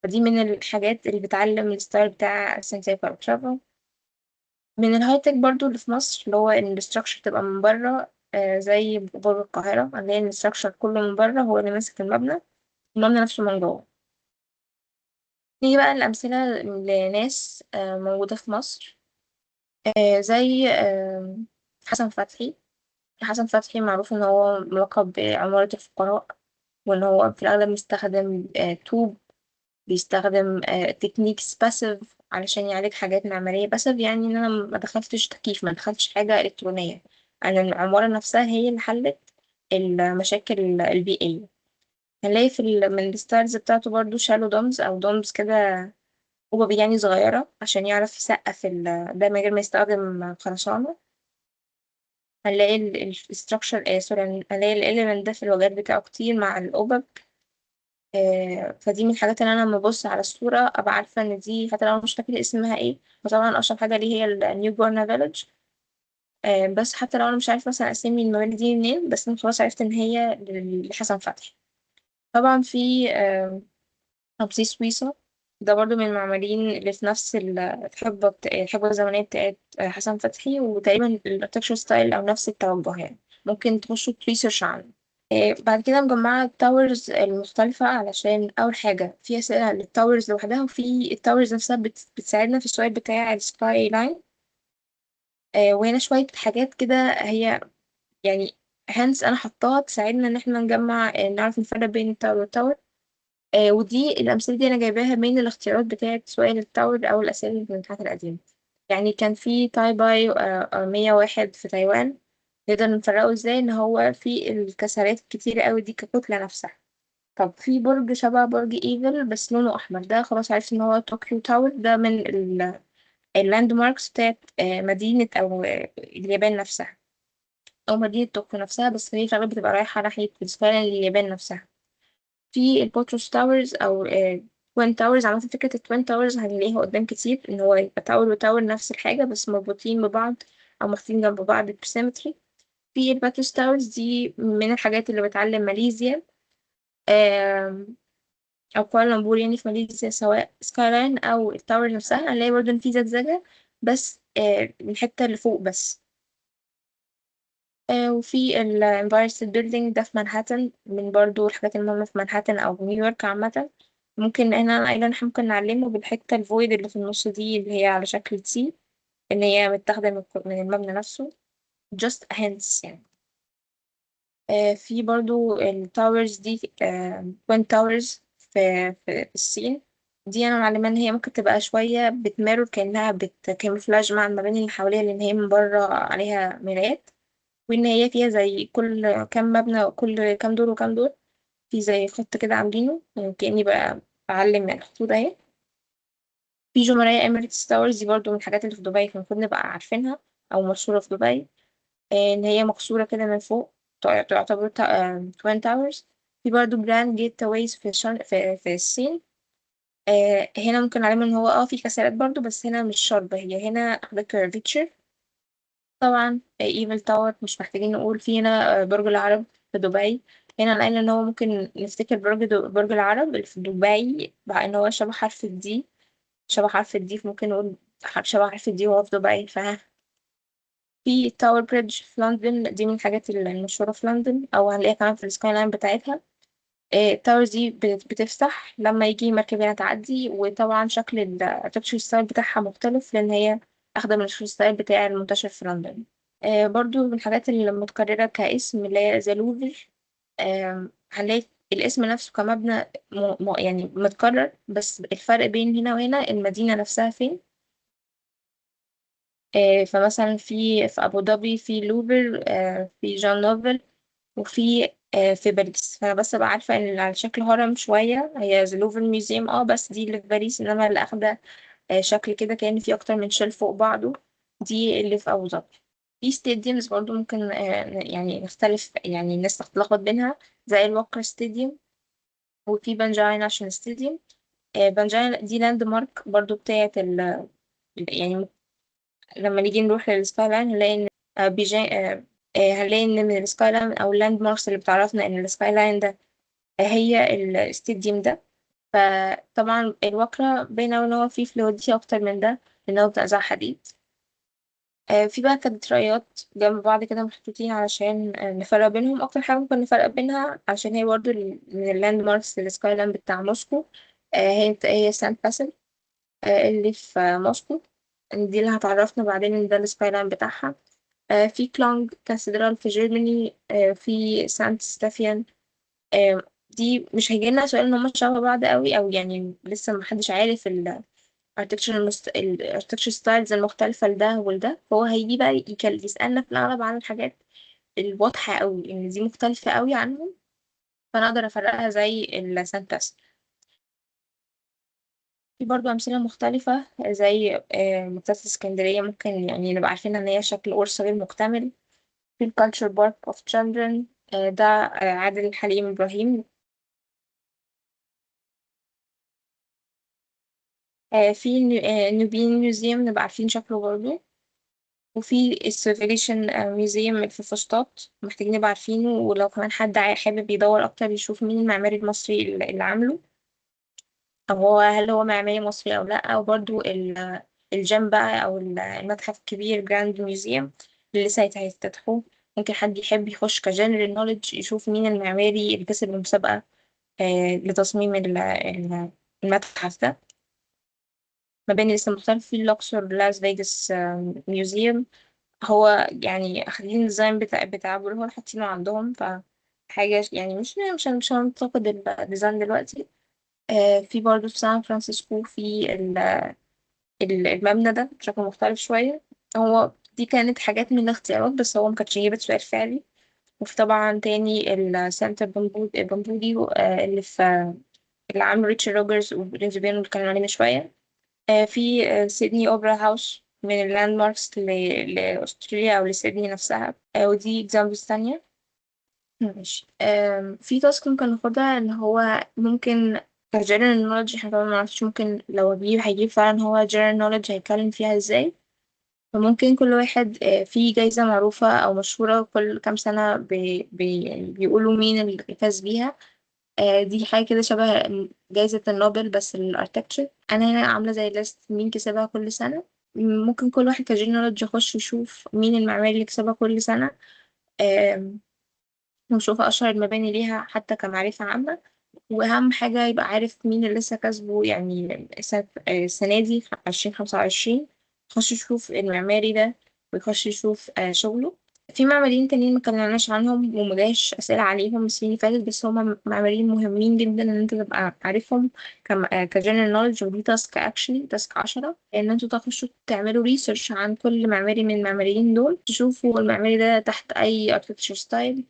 فدي من الحاجات اللي بتعلم الستايل بتاع سانتياغو ترافل. من الهاي تك برضو اللي في مصر اللي هو ان الاستراكشر تبقى من بره، زي برج القاهرة هنلاقي ان الاستراكشر كله من بره هو اللي ماسك المبنى، المبنى نفسه من جوه. نيجي بقى الأمثلة لناس موجودة في مصر، زي حسن فتحي. حسن فتحي معروف إن هو ملقب بعمارة الفقراء، وإن هو في الأغلب بيستخدم طوب، بيستخدم تكنيكس باسيف علشان يعالج حاجات معمارية باسيف. يعني إن أنا ما دخلتش تكييف، ما دخلتش حاجة إلكترونية، أنا العمارة نفسها هي اللي حلت المشاكل البيئية. هنلاقي من الستايلز بتاعته برضو شالو دومز أو دومز كده، قبب يعني صغيرة عشان يعرف يسقف ده من غير ما يستخدم خرسانة. هنلاقي الستراكشر سوري، هنلاقي الإليمنت ده في الواجهات بتاعه كتير مع القبب. فدي من الحاجات اللي أنا لما ببص على الصورة أبقى عارفة إن دي، حتى لو أنا مش فاكرة اسمها ايه. وطبعا أشهر حاجة ليه هي النيو بورن فيلج. بس حتى لو أنا مش عارفة مثلا أسامي المباني دي منين، بس أنا خلاص عرفت إن هي لحسن فتحي. طبعا في رمسيس سويسة، ده برضو من المعماريين اللي في نفس الحقبة الزمنية بتاعت حسن فتحي، وتقريبا الاركتكتشر ستايل أو نفس التوجه يعني. ممكن تخشوا تريسيرش عنه. بعد كده مجمعة التاورز المختلفة علشان أول حاجة في أسئلة للتاورز لوحدها، وفي التاورز نفسها بتساعدنا في السؤال بتاع السكاي لاين. وهنا شوية حاجات كده هي يعني هنس أنا حطاها تساعدنا إن احنا نجمع، نعرف نفرق بين التاور والتاور. ودي الأمثلة دي أنا جايباها من الاختيارات بتاعة سؤال التاور أو الأسئلة اللي في الامتحانات القديمة. يعني كان في تاي باي 101 في تايوان، نقدر نفرقه ازاي ان هو في الكسرات الكتيرة قوي دي ككتلة نفسها. طب في برج شبه برج ايفل بس لونه أحمر، ده خلاص عرفت ان هو طوكيو تاور، ده من اللاند ماركس بتاعت مدينة أو اليابان نفسها، أو مدينة طوكيو نفسها، بس هي في الأغلب بتبقى رايحة ناحية فعلا اليابان نفسها. في البوتروس تاورز أو توين تاورز. عامة فكرة التوين تاورز هنلاقيها قدام كتير، إن هو يبقى تاور وتاور نفس الحاجة بس مربوطين ببعض أو محطوطين جنب بعض بسيمتري. في الباتوس تاورز دي من الحاجات اللي بتعلم ماليزيا آم، أو كوالالمبور، يعني في ماليزيا، سواء سكايلاين أو التاور نفسها هنلاقي برضه إن في زجزجة، بس الحتة اللي فوق بس. وفي الامباير ستيت بيلدينج ده في مانهاتن، من برضو الحاجات المهمة في مانهاتن أو نيويورك عامة. ممكن هنا أيضا إحنا ممكن نعلمه بالحتة الفويد اللي في النص دي، اللي هي على شكل تي، إن هي متاخدة من المبنى نفسه. just a hints يعني. في برضو التاورز دي توين تاورز في الصين. دي أنا معلمة إن هي ممكن تبقى شوية بتمرر كأنها بتكاموفلاج مع المباني اللي حواليها، لأن هي من بره عليها مرايات، وإن هي فيها زي كل كام مبنى، كل كام دور وكام دور في زي خط كده عاملينه، يعني كأني بقى بعلم من الخطوط أهي. في جمهورية إميريتس تاورز، دي برضو من الحاجات اللي في دبي المفروض نبقى عارفينها أو مشهورة في دبي. إن هي مكسورة كده من فوق، تعتبر توين تاورز. في برضو جراند جيت ويز في الصين. هنا ممكن نعلم ان هو في كسرات برضو، بس هنا مش شرط، هي هنا اخدة كيرفيتشر. طبعا ايفل تاور مش محتاجين نقول. في هنا برج العرب في دبي. هنا قلنا ان هو ممكن نفتكر برج العرب اللي في دبي بقى ان هو شبه حرف الدي. شبه حرف الدي، فممكن نقول شبه حرف الدي وهو في دبي. في تاور بريدج في لندن، دي من الحاجات المشهورة في لندن، أو هنلاقيها كمان في السكاي لاين بتاعتها. التاورز دي بتفتح لما يجي مركبية تعدي، وطبعا شكل الاركتشر ستايل بتاعها مختلف، لأن هي أخدة من الستايل بتاع المنتشر في لندن. برضو من الحاجات اللي متكررة كاسم اللي هي ذا لوفر. هنلاقي الاسم نفسه كمبنى يعني متكرر، بس الفرق بين هنا وهنا المدينة نفسها فين. فمثلا في أبو ظبي في لوفر، في جون نوفل، وفي في باريس. فأنا بس أبقى عارفة إن على شكل هرم شوية هي ذا لوفر ميوزيوم، بس دي اللي في باريس، إنما اللي أخدة شكل كده كأن في أكتر من شيل فوق بعضه، دي اللي في أبو ظبي. في ستاديومز برضو ممكن يعني نختلف، يعني الناس تتلخبط بينها، زي الوكر ستاديوم، وفي بنجاي ناشونال ستاديوم. بنجاي دي لاند مارك برضو بتاعت يعني لما نيجي نروح للسكاي لاين هنلاقي ان هنلاقي ان من السكاي لاين او اللاند ماركس اللي بتعرفنا ان السكاي لاين ده هي الاستاديوم ده. فطبعا الوكرة باينة ان هو فيه فلويدتي اكتر من ده، لان هو بتاع زي حديد. في بقى كاتدرائيات جنب بعض كده محطوطين علشان نفرق بينهم. أكتر حاجة ممكن نفرق بينها عشان هي برضو من اللاند ماركس للسكاي لاند بتاع موسكو. هي سانت باسل اللي في موسكو. دي اللي هتعرفنا بعدين إن ده السكاي لاند بتاعها. في كلونج كاثيدرال في جيرماني. في سانت ستافيان. دي مش هيجيلنا سؤال إن هما شبه بعض قوي، أو يعني لسه محدش عارف الاركتكتشر ستايلز المختلفة لده ولده، فهو هيجي بقى يسألنا في الأغلب عن الحاجات الواضحة قوي إن دي مختلفة قوي عنهم، فأنا أقدر أفرقها زي السنتس. في برضو أمثلة مختلفة زي مكتبة اسكندرية، ممكن يعني نبقى عارفين إن هي شكل قرص غير مكتمل. في الكالتشر بارك أوف تشيلدرن، ده عادل حليم إبراهيم. في نوبين ميوزيوم نبقى عارفين شكله برضو. وفي السيفيليشن ميوزيوم اللي في فسطاط محتاجين نبقى عارفينه، ولو كمان حد حابب يدور أكتر يشوف مين المعماري المصري اللي عامله، أو هل هو معماري مصري أو لأ. وبرضو الجيم بقى أو المتحف الكبير جراند ميوزيوم اللي لسه هيفتتحوه. ممكن حد يحب يخش كجنرال نوليدج يشوف مين المعماري اللي كسب المسابقة لتصميم المتحف ده. مباني لسه مختلف في الأقصر لاس فيجاس ميوزيوم. هو يعني أخدين الديزاين بتاع هو حاطينه عندهم، فحاجة يعني مش هننتقد الديزاين دلوقتي. في برضه في سان فرانسيسكو في المبنى ده شكله مختلف شوية. هو دي كانت حاجات من الاختيارات، بس هو مكانتش جايبة سؤال فعلي. وفي طبعا تاني السنتر بامبودي اللي عامل ريتش روجرز ورينزبين اللي اتكلمنا عليه من شوية. في سيدني أوبرا هاوس من اللاند ماركس لأستراليا أو لسيدني نفسها. ودي examples تانية. ماشي. في تاسك ممكن ناخدها اللي هو ممكن كجنرال نولج، احنا طبعا منعرفش ممكن لو هيجيب فعلا هو جنرال نولج هيتكلم فيها ازاي. فممكن كل واحد في جايزة معروفة أو مشهورة كل كام سنة يعني بيقولوا مين اللي فاز بيها. دي حاجة كده شبه جايزة النوبل بس للأركتشر. أنا هنا عاملة زي ليست مين كسبها كل سنة. ممكن كل واحد كجنرال يخش يشوف مين المعماري اللي كسبها كل سنة، آم، ونشوف أشهر المباني ليها حتى كمعرفة عامة. وأهم حاجة يبقى عارف مين اللي لسه كسبه، يعني السنة دي 2025. يخش يشوف المعماري ده ويخش يشوف شغله. في معماريين تانيين مكلمناش عنهم ومجاش أسئلة عليهم السنين اللي فاتت، بس هما معماريين مهمين جدا إن أنت تبقى عارفهم كجنرال نولج. ودي تاسك، أكشلي تاسك 10، إن أنتوا تخشوا تعملوا ريسيرش عن كل معماري من المعماريين دول، تشوفوا المعماري ده تحت أي architecture ستايل،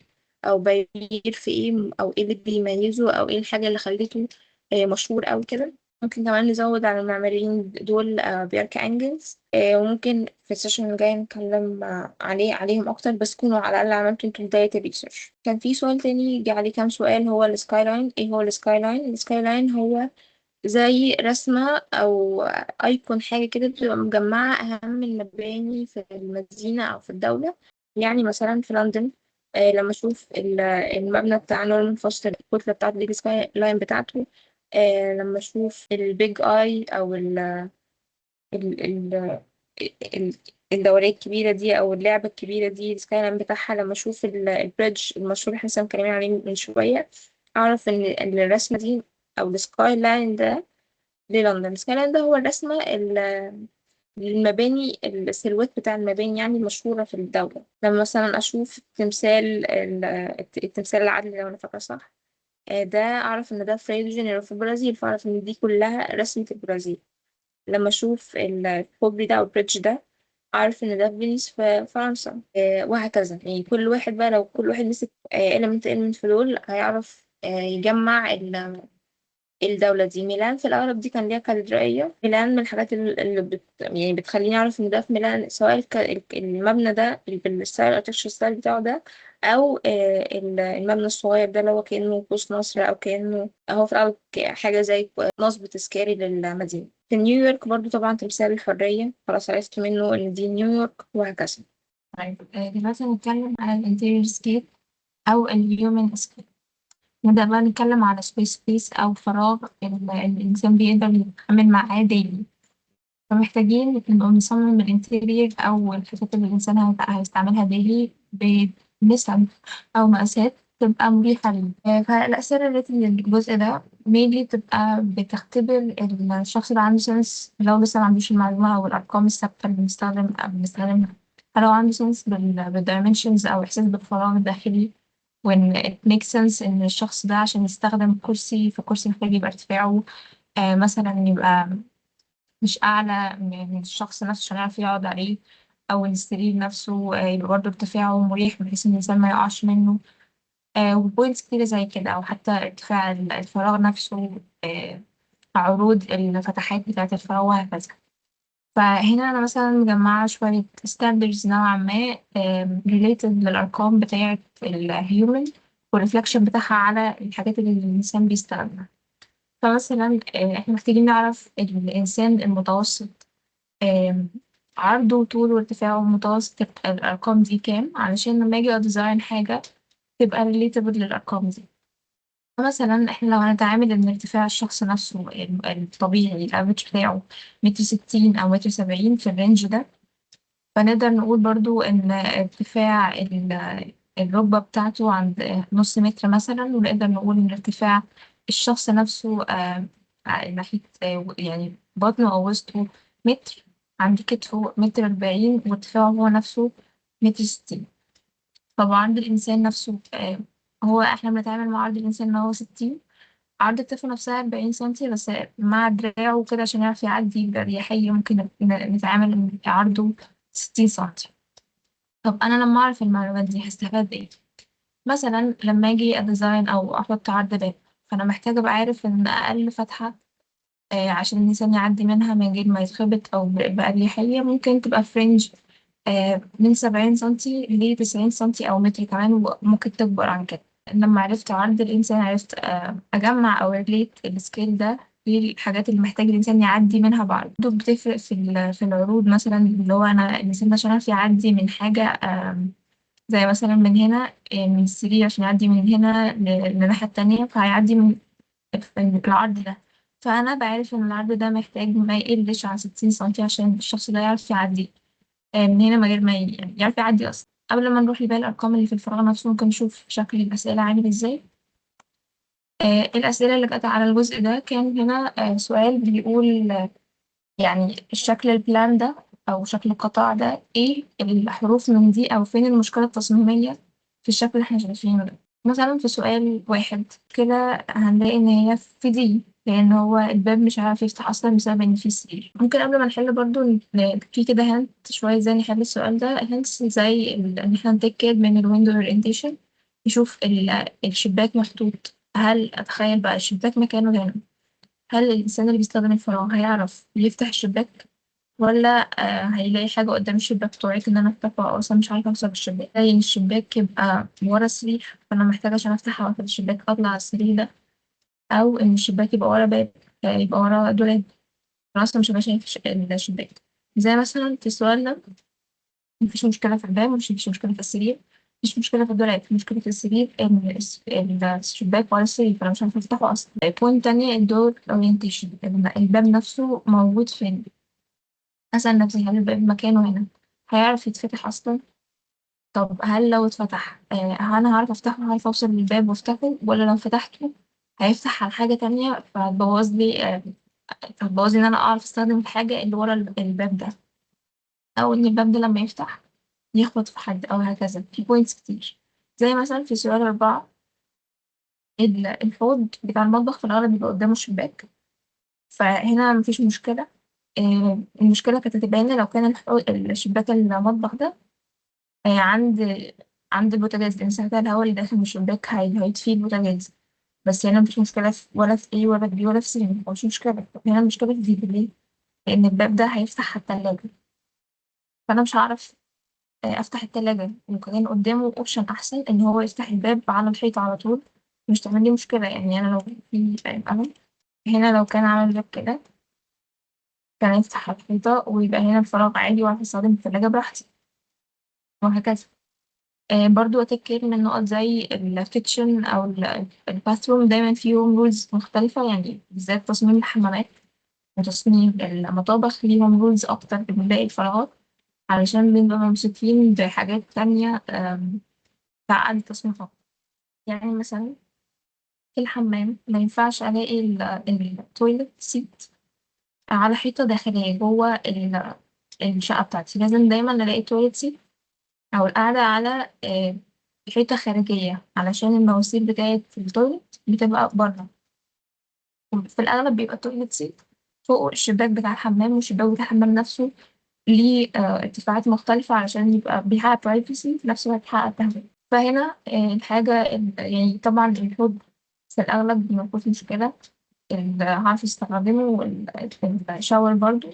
او بيغير في ايه، او ايه اللي بيميزه، او ايه الحاجة اللي خلته مشهور او كده. ممكن كمان نزود على المعماريين دول بيرك انجلز. وممكن في السيشن الجاي نتكلم عليهم اكتر، بس كونوا على الاقل عملتوا انتوا بداية الريسيرش. كان في سؤال تاني جه عليه كام سؤال، هو السكاي لاين. ايه هو السكاي لاين؟ السكاي لاين هو زي رسمة أو أيكون، حاجة كده بتبقى مجمعة أهم المباني في المدينة أو في الدولة. يعني مثلا في لندن، لما أشوف المبنى بتاع نورمان فوستر، الكتلة بتاعت البيج سكاي لاين بتاعته. لما أشوف البيج آي أو ال ال ال الدورية الكبيرة دي أو اللعبة الكبيرة دي السكاي لاين بتاعها. لما أشوف البريدج المشهور اللي احنا لسه متكلمين عليه من شوية، أعرف إن الرسمة دي أو السكاي لاين ده للندن. سكايلاند ده هو الرسمة المباني، السيلوات بتاع المباني يعني المشهورة في الدولة. لما مثلا أشوف التمثال العدل لو أنا فاكرة صح، ده أعرف إن ده في ريو دي جانيرو في البرازيل، فأعرف إن دي كلها رسمة البرازيل. لما أشوف الكوبري ده أو البريدج ده، أعرف إن ده في فينيس في فرنسا. وهكذا. يعني كل واحد بقى لو كل واحد مسك إيلمنت في دول هيعرف يجمع الدولة دي. ميلان في الأغلب دي كان ليها كاتدرائية. ميلان من الحاجات اللي يعني بتخليني أعرف إن ده في ميلان، سواء المبنى ده بالستايل الارتكتشر ستايل بتاعه ده، أو المبنى الصغير ده اللي هو كأنه قوس نصر، أو كأنه هو في الأغلب حاجة زي نصب تذكاري للمدينة. في نيويورك برضو طبعا تمثال الحرية، خلاص عرفت منه إن دي نيويورك، وهكذا. طيب دلوقتي هنتكلم على الانتيريور سكيب أو الهيومن سكيب. نبدأ بقى نتكلم على سبيس أو فراغ الإنسان بيقدر يتعامل معاه دايلي. فمحتاجين نبقى نصمم الانتيريور أو الحاجات اللي الإنسان هيستعملها دايلي بنسب أو مقاسات تبقى مريحة ليه. فالأسئلة التي للجزء ده مينلي بتبقى بتختبر الشخص اللي عنده سنس، لو لسه ما عندوش المعلومة أو الأرقام الثابتة اللي بنستخدمها. فلو عنده سنس بالدايمنشنز أو إحساس بالفراغ الداخلي، وإن it makes sense إن الشخص ده عشان يستخدم كرسي، فالكرسي محتاج يبقى ارتفاعه مثلا يبقى مش أعلى من الشخص نفسه عشان يعرف يقعد عليه، أو السرير نفسه يبقى برضه ارتفاعه مريح بحيث إن الإنسان ما يقعش منه. وبوينتس كتيرة زي كده، أو حتى ارتفاع الفراغ نفسه، عروض الفتحات بتاعة الفراغ وهكذا. فهنا أنا مثلا مجمعة شوية ستاندرز نوعا ما related للأرقام بتاعة الهيومن والرeflection بتاعها على الحاجات اللي الإنسان بيستخدمها. فمثلا احنا محتاجين نعرف الإنسان المتوسط آم، عرضه وطوله وارتفاعه متوسط الأرقام دي كام، علشان لما أجي أديزاين حاجة تبقى relatable للأرقام دي. فمثلا احنا لو هنتعامل إن ارتفاع الشخص نفسه الطبيعي الأفريج بتاعه 160 أو 170 في الرينج ده، فنقدر نقول برضو إن ارتفاع الركبة بتاعته عند نص متر مثلا، ونقدر نقول إن ارتفاع الشخص نفسه ناحية يعني بطنه أو وسطه متر، عند كتفه متر 40، وارتفاعه هو نفسه متر 60. طب عرض الإنسان نفسه هو احنا بنتعامل مع عرض الإنسان إن هو 60، عرض كتفه نفسها 40 سنتي بس، مع دراعه وكده عشان يعرف يعدي بأريحية ممكن نتعامل إن عرضه 60 سنتي. طب أنا لما أعرف المعلومات دي هستفاد إيه؟ مثلا لما أجي أديزاين أو أحط عرض باب، فأنا محتاجة أبقى عارف إن أقل فتحة عشان الإنسان يعدي منها من غير ما يتخبط أو بأريحية ممكن تبقى فرنج من 70 سنتي ل90 سنتي أو متر كمان، وممكن تكبر عن كده. لما عرفت عرض الإنسان عرفت أجمع أو ريليت السكيل ده للحاجات اللي محتاج الإنسان يعدي منها بعرض. برضه بتفرق في العروض، مثلا اللي هو أنا الإنسان عشان يعرف يعدي من حاجة زي مثلا من هنا، من السرير عشان يعدي من هنا للناحية التانية، فهيعدي من العرض ده. فأنا بعرف إن العرض ده محتاج ما يقلش عن 60 سنتي عشان الشخص ده يعرف يعدي من هنا من غير ما يعني يعرف يعدي أصلا. قبل ما نروح لباقي الأرقام اللي في الفراغ نفسه، ممكن نشوف شكل الأسئلة عامل إزاي. الأسئلة اللي جت على الجزء ده كان هنا سؤال بيقول يعني الشكل البلان ده أو شكل القطاع ده إيه الحروف من دي، أو فين المشكلة التصميمية في الشكل اللي إحنا شايفينه ده. مثلا في سؤال واحد كده هنلاقي إن هي في دي، لأن هو الباب مش عارف يفتح أصلا بسبب إن فيه سرير. ممكن قبل ما نحل برضو في كده هنت شوية ازاي نحل السؤال ده. هنتس زي إن إحنا نتأكد من الويندو أورينتيشن، نشوف الشباك محطوط. هل أتخيل بقى الشباك مكانه هنا، هل الإنسان اللي بيستخدم الفراغ هيعرف يفتح الشباك، ولا هيلاقي حاجة قدام الشباك تعيق إن أنا أفتحه، أو أصلا مش عارفة أوصل الشباك، زي إن الشباك يبقى ورا السرير فأنا محتاجة عشان أفتح أو أقفل الشباك أطلع على السرير ده، أو إن الشباك يبقى ورا باب، يبقى ورا دولاب، أنا أصلا مش هبقى شايف الشباك. زي مثلا في السؤال ده مفيش مشكلة في الباب، مفيش مشكلة في السرير، مفيش مشكلة في الدولاب، في مشكلة في السرير إن الشباك ورا السرير فأنا مش عارفة أفتحه أصلا. بوينت تانية الدور أورينتيشن، الباب نفسه موجود فين. أسأل نفسي هل الباب مكانه هنا هيعرف يتفتح أصلا؟ طب هل لو اتفتح هل أنا هعرف أفتحه، هعرف أوصل للباب وأفتحه، ولا لو فتحته هيفتح على حاجة تانية فهتبوظ لي هتبوظ لي إن أنا أعرف أستخدم الحاجة اللي ورا الباب ده، أو إن الباب ده لما يفتح يخبط في حد، أو هكذا. في بوينتس كتير. زي مثلا في سؤال 4، الحوض بتاع المطبخ في الأغلب بيبقى قدامه الشباك، فهنا مفيش مشكلة. المشكلة كانت هتبقى هنا لو كان الشباك المطبخ ده عند البوتاجاز، لأن ساعتها الهواء اللي داخل من الشباك هيطفي البوتاجاز. بس هنا مفيش مشكلة ولا في A ولا في B ولا في C، مفيش مشكلة. هنا المشكلة في D ليه؟ لأن الباب ده هيفتح على التلاجة، فأنا مش هعرف أفتح التلاجة. وكمان قدامه أوبشن أحسن إن هو يفتح الباب على الحيط على طول، مش تعمل لي مشكلة. يعني أنا لو في أهو هنا لو كان عمل الباب كده كان يفتح على الحيطة ويبقى هنا الفراغ عادي وأعرف أستخدم التلاجة براحتي، وهكذا. برضو أتذكر من نقط زي الكيتشن أو الباثروم دايما فيهم رولز مختلفة، يعني بالذات تصميم الحمامات وتصميم المطابخ ليهم رولز أكتر من باقي الفراغات، علشان بنبقى ممسوكين بحاجات تانية تعقد التصميم أكتر. يعني مثلا في الحمام ما ينفعش ألاقي التويلت سيت على حيطة داخلية جوه الشقة بتاعتي، لازم دايما ألاقي تويلت سيت أو القعدة على حيطة خارجية، علشان المواسير بتاعة التويلت بتبقى بره. في الأغلب بيبقى التويلت سيت فوق الشباك بتاع الحمام، والشباك بتاع الحمام نفسه ليه ارتفاعات مختلفة علشان يبقى بيحقق برايفسي في نفس الوقت بيحقق تهوية. فهنا الحاجة يعني طبعا الحوض في الأغلب مفيهوش مشكلة، هعرف استخدمه، والشاور برضو،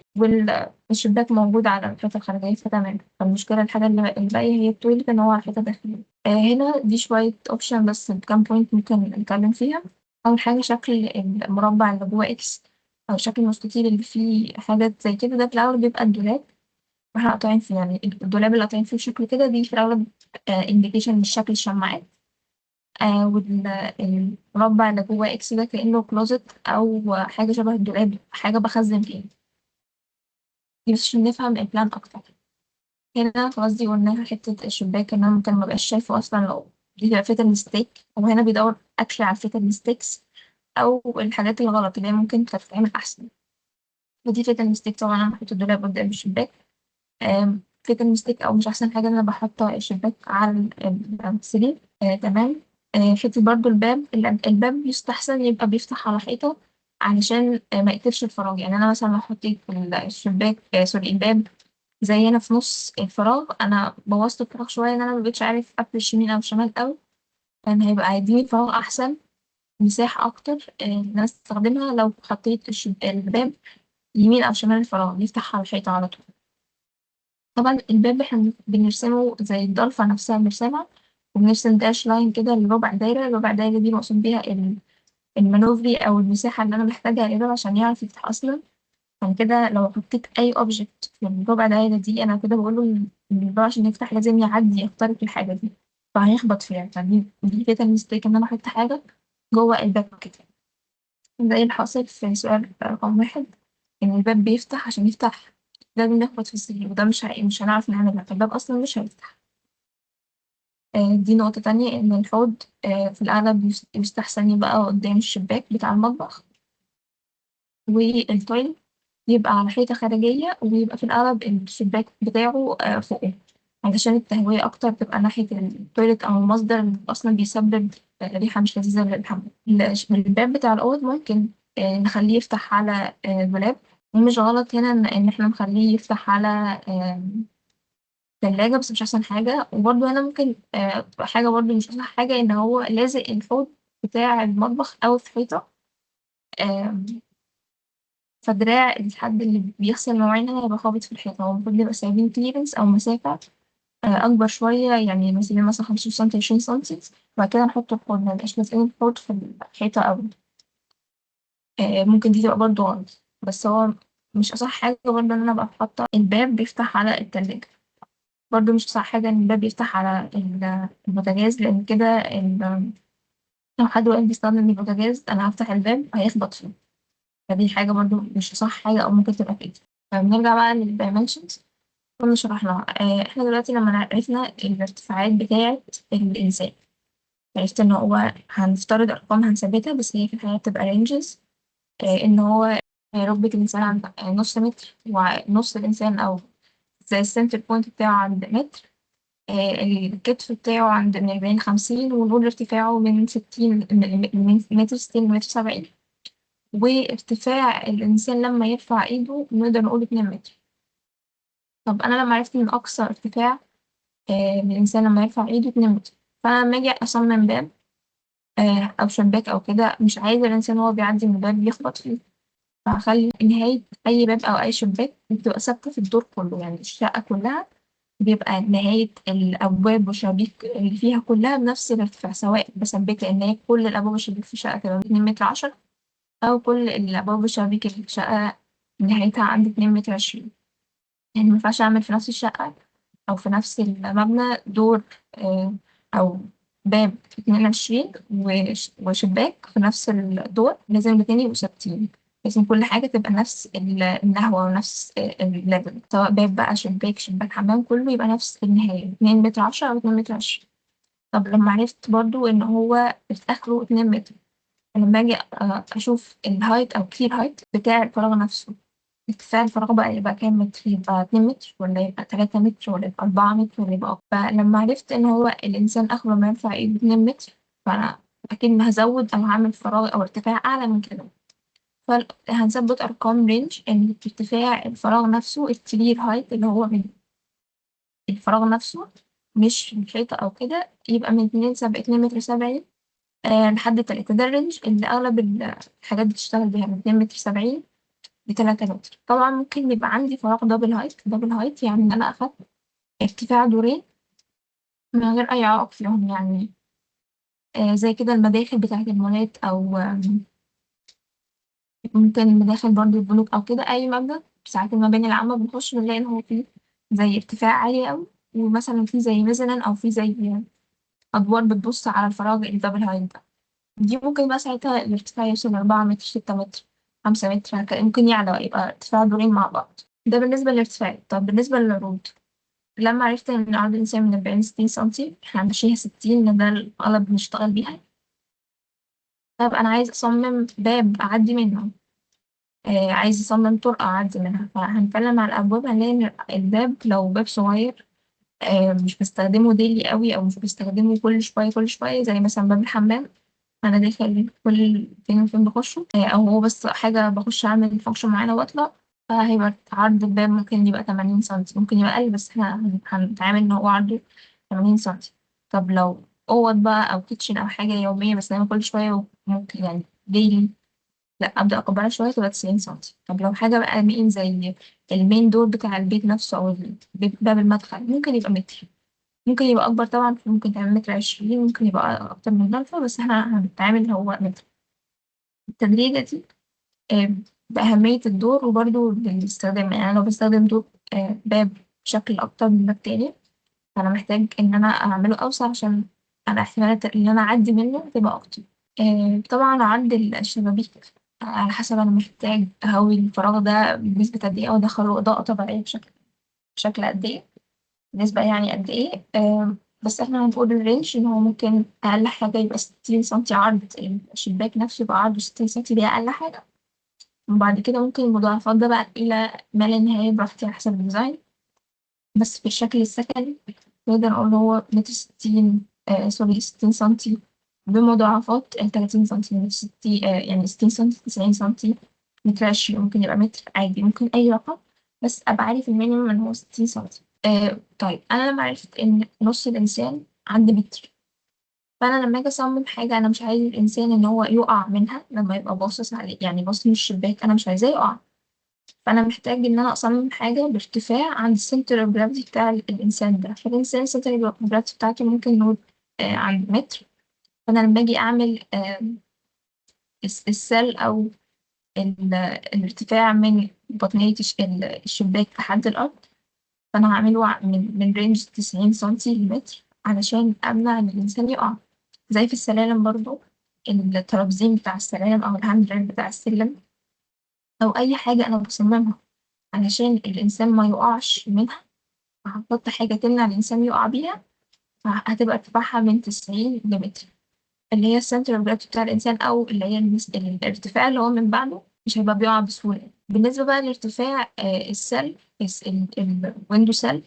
والشباك موجود على الحيطة الخارجية فتمام. فالمشكلة الحاجة الباقية هي التويلت إن هو على الحيطة الداخلية. هنا دي شوية أوبشن بس كام بوينت ممكن نتكلم فيها. أول حاجة شكل المربع اللي جوه إكس، أو شكل المستطيل اللي فيه حاجات زي كده، ده في الأول بيبقى الدولاب واحنا قاطعين فيه. يعني الدولاب اللي قاطعين فيه شكل كده دي في الأغلب إنديكيشن من شكل الشماعات. والمربع اللي جوه إكس ده كأنه كلوزت أو حاجة شبه الدولاب، حاجة بخزن فيها. دي بس عشان نفهم البلان أكتر. هنا خلاص دي قلناها حتة الشباك إن أنا ممكن مبقاش شايفه أصلا لو دي تبقى فيتال ستيك، وهنا بيدور أكشلي على الفيتال ستيكس أو الحاجات الغلط اللي هي ممكن كانت تتعمل أحسن. ودي فيتال ميستيك طبعا، أنا بحط الدولاب قدام الشباك. فيتال ميستيك أو مش أحسن حاجة إن أنا بحط الشباك على السرير. تمام. حتة برضو الباب يستحسن يبقى بيفتح على حيطة علشان ما يقتلش الفراغ. يعني أنا مثلا لو حطيت الشباك سوري الباب زي هنا في نص الفراغ، أنا بوظت الفراغ شوية إن أنا مبقتش عارف أفرش يمين أو شمال أوي، كان هيبقى هيديني فراغ أحسن، مساحة أكتر إن أنا أستخدمها لو حطيت الباب يمين أو شمال الفراغ يفتح على الحيطة على طول. طبعا الباب احنا بنرسمه زي الضلفة نفسها بنرسمها، وبنرسم داش لاين كده لربع دايرة. الربع دايرة دي مقصود بيها المانوفري أو المساحة اللي أنا محتاجها للباب عشان يعرف يفتح أصلا. عشان كده لو حطيت أي أوبجكت في الربع دايرة دي أنا كده بقوله إن الباب عشان يفتح لازم يعدي يخترق الحاجة دي، فهيخبط فيها. فدي كده الميستيك إن أنا أحط حاجة جوه الباب كده. زي الحاصل في سؤال رقم واحد، إن الباب بيفتح. عشان يفتح لازم نخبط في السلم، وده مش هنعرف نعملها، فالباب أصلا مش هيفتح. دي نقطة تانية، إن الحوض في الأغلب يستحسن يبقى قدام الشباك بتاع المطبخ، والتويلت يبقى على حيطة خارجية، ويبقى في الأغلب الشباك بتاعه فوقه، علشان التهوية أكتر تبقى ناحية التويلت أو المصدر اللي أصلا بيسبب ريحة مش لذيذة للحمام. الباب بتاع الأوض ممكن نخليه يفتح على دولاب، ومش غلط هنا إن إحنا نخليه يفتح على تلاجة، بس مش أحسن حاجة. وبرضه هنا ممكن تبقى حاجة برضه مش أحسن حاجة، إن هو لازق الحوض بتاع المطبخ أو في حيطة. آم، فدراع الحد اللي بيغسل مواعين هنا هيبقى خابط في الحيطة. هو المفروض نبقى سايبين كليرنس أو مسافة أكبر شوية، يعني مثلا 15 سنتي 20 سنتي، وبعد كده نحط الحوض. ميبقاش لازقين الحوض في الحيطة أوي. ممكن دي تبقى برضه غلط، بس هو مش أصح حاجة برضه إن أنا أبقى حاطة الباب بيفتح على التلاجة. برضه مش أصح حاجة إن الباب يفتح على البوتاجاز، لأن كده لو حد واقف بيستخدم البوتاجاز أنا هفتح الباب هيخبط فيه. فدي حاجة برضه مش أصح حاجة، أو ممكن تبقى كده. فبنرجع بقى للدايمنشنز كنا شرحناها. احنا دلوقتي لما عرفنا الارتفاعات بتاعة الإنسان، عرفت إن هو هنفترض أرقام هنثبتها، بس هي في الحقيقة بتبقى رينجز. إن هو ركبة الإنسان عند نص متر، ونص الإنسان أو زي السنتر بوينت بتاعه عند متر. الكتف بتاعه عند من 40 ل50، والرول ارتفاعه من 60 من متر 60 لمتر 70. وارتفاع الإنسان لما يرفع إيده نقدر نقول 2 متر. طب أنا لما عرفت إن أقصى ارتفاع الإنسان لما يرفع إيده 2 متر، فأنا لما أجي أصمم باب أو شباك أو كده، مش عايزة الإنسان وهو بيعدي من الباب يخبط فيه. فهخلي نهاية أي باب أو أي شباك بتبقى ثابتة في الدور كله، يعني الشقة كلها بيبقى نهاية الأبواب والشبابيك اللي فيها كلها بنفس الارتفاع، سواء بثبت إن هي كل الأبواب والشبابيك في الشقة تبقى 2 متر 10، أو كل الأبواب والشبابيك اللي في الشقة نهايتها عند 2 متر 20. يعني مينفعش أعمل في نفس الشقة أو في نفس المبنى دور آه، أو باب 22 وشباك في نفس الدور. لازم الاتنين يبقوا ثابتين، لازم كل حاجة تبقى نفس النهوة ونفس الليفل، سواء باب بقى شباك حمام كله يبقى نفس النهاية 2 متر 10 أو 2 متر 20. طب لما عرفت برضو إن هو آخره 2 متر، لما أجي أشوف الهايت أو كلير هايت بتاع الفراغ نفسه، ارتفاع الفراغ بقى يبقى كام متر؟ يبقى 2 متر ولا يبقى 3 متر ولا يبقى 4 متر ولا يبقى أكتر؟ فلما عرفت إن هو الإنسان آخره ما يرفع إيده 2 متر، فأنا أكيد هزود أو هعمل فراغ أو ارتفاع أعلى من كده. فهنثبت أرقام رينج إن ارتفاع الفراغ نفسه الكلير هايت اللي هو من الفراغ نفسه، مش من الحيطة أو كده، يبقى من 2 متر 70 لحد 3. ده الرينج اللي أغلب الحاجات بتشتغل بيها، من 2 متر 70 ل3 متر. طبعا ممكن يبقى عندي فراغ دبل هايت. دبل هايت يعني إن أنا أخدت ارتفاع دورين من غير أي عائق فيهم، يعني زي كده المداخل بتاعة المولات، أو ممكن المداخل برضه البنوك أو كده. أي مبنى ساعات المباني العامة بنخش بنلاقي إن هو فيه زي ارتفاع عالي أوي، ومثلا فيه زي ميزانين أو فيه زي أدوار بتبص على الفراغ الدبل هايت ده. دي ممكن بقى ساعتها الارتفاع يوصل 4 متر 6 متر 5 متر، ممكن يعلى يبقى ارتفاع دورين مع بعض. ده بالنسبة للارتفاع. طب بالنسبة للعروض، لما عرفت إن عرض الإنسان من 40 ل60 سنتي، إحنا ماشيين 60 لأن ده الأغلب بنشتغل بيها. طب أنا عايز أصمم باب أعدي منه، عايز أصمم طرقة أعدي منها. فهنتكلم على الأبواب، هنلاقي إن الباب لو باب صغير مش بستخدمه ديلي قوي، أو مش بستخدمه كل شوية كل شوية، زي مثلا باب الحمام. أنا داخل كل فين وفين بخشه، أو هو بس حاجة بخش أعمل فانكشن معينة وأطلع. فهيبقى عرض الباب ممكن يبقى 80 سنتي، ممكن يبقى أقل، بس احنا هنتعامل إن هو عرضه 80 سنتي. طب لو أوض بقى أو كيتشن أو حاجة يومية بستخدمها كل شوية، وممكن يعني ديلي، لا، أبدأ أكبرها شوية تبقى 90 سنتي. طب لو حاجة بقى مين زي المين دور بتاع البيت نفسه أو باب المدخل، ممكن يبقى متر. ممكن يبقى أكبر طبعا، ممكن تعمل متر 20، ممكن يبقى أكتر من ضعفه، بس احنا هنتعامل هو متر. التدريجة دي آه، بأهمية الدور وبرضه بالاستخدام. يعني أنا لو بستخدم دور باب بشكل أكتر من باب تاني، فأنا محتاج إن أنا أعمله أوسع عشان أنا احتمالات إن أنا أعدي منه تبقى أكتر. طبعا عند الشبابيك على حسب أنا محتاج أهوي الفراغ ده بنسبة قد إيه، أو أدخله إضاءة طبيعية بشكل قد إيه، نسبة يعني قد إيه. بس إحنا هنقول الرينج إن هو ممكن أقل حاجة يبقى 60 سنتي عرض. الشباك نفسه يبقى عرضه 60 سنتي، دي أقل حاجة. وبعد كده ممكن المضاعفات ده بقى إلى ما لا نهاية براحتي على حسب الديزاين. بس في الشكل السكني نقدر نقول هو متر 60، سوري 60 سنتي، بمضاعفات 30 سنتي. متر ستين يعني 60 سنتي، 90 سنتي، متر 20، ممكن يبقى متر عادي، ممكن أي رقم. بس أبقى عارف المينيمم إن هو 60 سنتي. طيب أنا لما عرفت إن نص الإنسان عند متر، فأنا لما أجي أصمم حاجة أنا مش عايز الإنسان إن هو يقع منها لما يبقى باصص عليه، يعني باصص من الشباك، أنا مش عايزاه يقع. فأنا محتاج إن أنا أصمم حاجة بارتفاع عند السنتر اوف جرافيتي بتاع الإنسان ده. فالإنسان السنتر اوف جرافيتي بتاعته ممكن نقول عند متر. فأنا لما أجي أعمل السل أو الارتفاع من بطنية الشباك لحد الأرض، فأنا هعمله من رينج 90 سنتي لمتر علشان أمنع إن الإنسان يقع. زي في السلالم برضو، الترابزين بتاع السلالم أو الهاند ريل بتاع السلم، أو أي حاجة أنا بصممها علشان الإنسان ما يقعش منها، هحط حاجة تمنع الإنسان يقع بيها، هتبقى ارتفاعها من 90 لمتر، اللي هي السنتر اوف جرافيتي بتاع الإنسان، أو اللي هي الارتفاع اللي هو من بعده مش هيبقى بيقع بسهولة. بالنسبة بقى لارتفاع السل، الويندو سيل،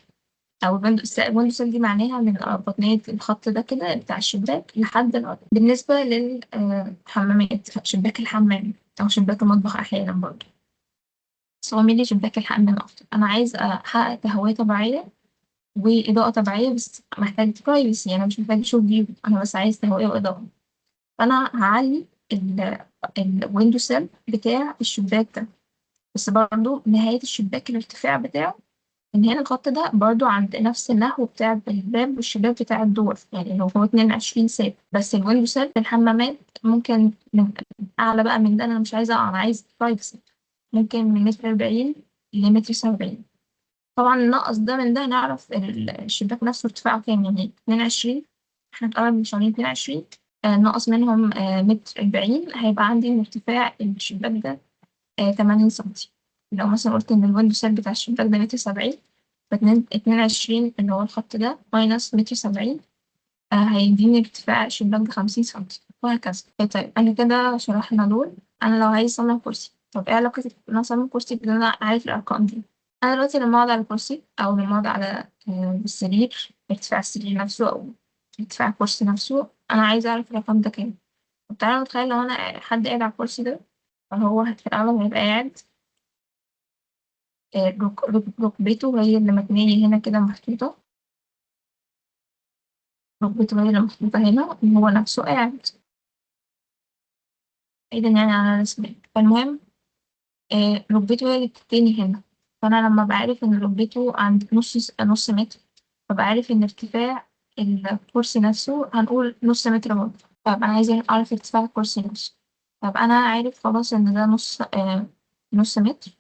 أو الويندو سيل دي معناها من بطنية الخط ده كده بتاع الشباك لحد الأرض. بالنسبة للحمامات، شباك الحمام أو شباك المطبخ أحيانا برضه، بس هو مينلي شباك الحمام أكتر. أنا عايز أحقق تهوية طبيعية وإضاءة طبيعية، بس محتاج برايفسي، أنا مش محتاج أشوف فيو، أنا بس عايز تهوية وإضاءة. فأنا هعلي الويندو سيل بتاع الشباك ده، بس برضو نهاية الشباك الارتفاع بتاعه من هنا الخط ده برضو عند نفس النحو بتاع الباب والشباك بتاع الدور، يعني لو هو 22 ساب. بس الويندو سيل في الحمامات ممكن أعلى بقى من ده، أنا مش عايزة أقع، أنا عايز برايفسي، ممكن من متر 40 لمتر 70. طبعا نقص ده من ده نعرف الشباك نفسه ارتفاعه كام. يعني 22، احنا اتقرب من شهرين 22، نقص منهم متر 40، هيبقى عندي من ارتفاع الشباك ده 80 سنتي. لو مثلا قلت إن الويندو سيل بتاع الشباك ده متر 70، فاتنين 22 اللي هو الخط ده ماينس متر 70، هيديني ارتفاع الشباك ده 50 سنتي، وهكذا. طيب أنا كده شرحنا دول. أنا لو عايز أصمم كرسي، طب إيه علاقة إن أنا أصمم كرسي بإن أنا عارف الأرقام دي؟ أنا دلوقتي لما أقعد على الكرسي أو لما أقعد على السرير، ارتفاع السرير نفسه أو ارتفاع الكرسي نفسه، أنا عايزة أعرف الرقم ده كام. طب تعالى نتخيل لو أنا حد قاعد على الكرسي ده، فهو في الأغلب هيبقى قاعد ركبته هي اللي متنية هنا كده محطوطة، ركبته هي اللي محطوطة هنا، وهو نفسه قاعد بعيدا يعني عن الرسمة. فالمهم ركبته هي اللي بتتني هنا. فأنا لما بعرف إن ركبته عند نص متر، فبقى عارف إن ارتفاع الكرسي نفسه هنقول نص متر برضه. طب أنا عايزة أعرف ارتفاع الكرسي نفسه، طب أنا عارف خلاص إن ده نص متر،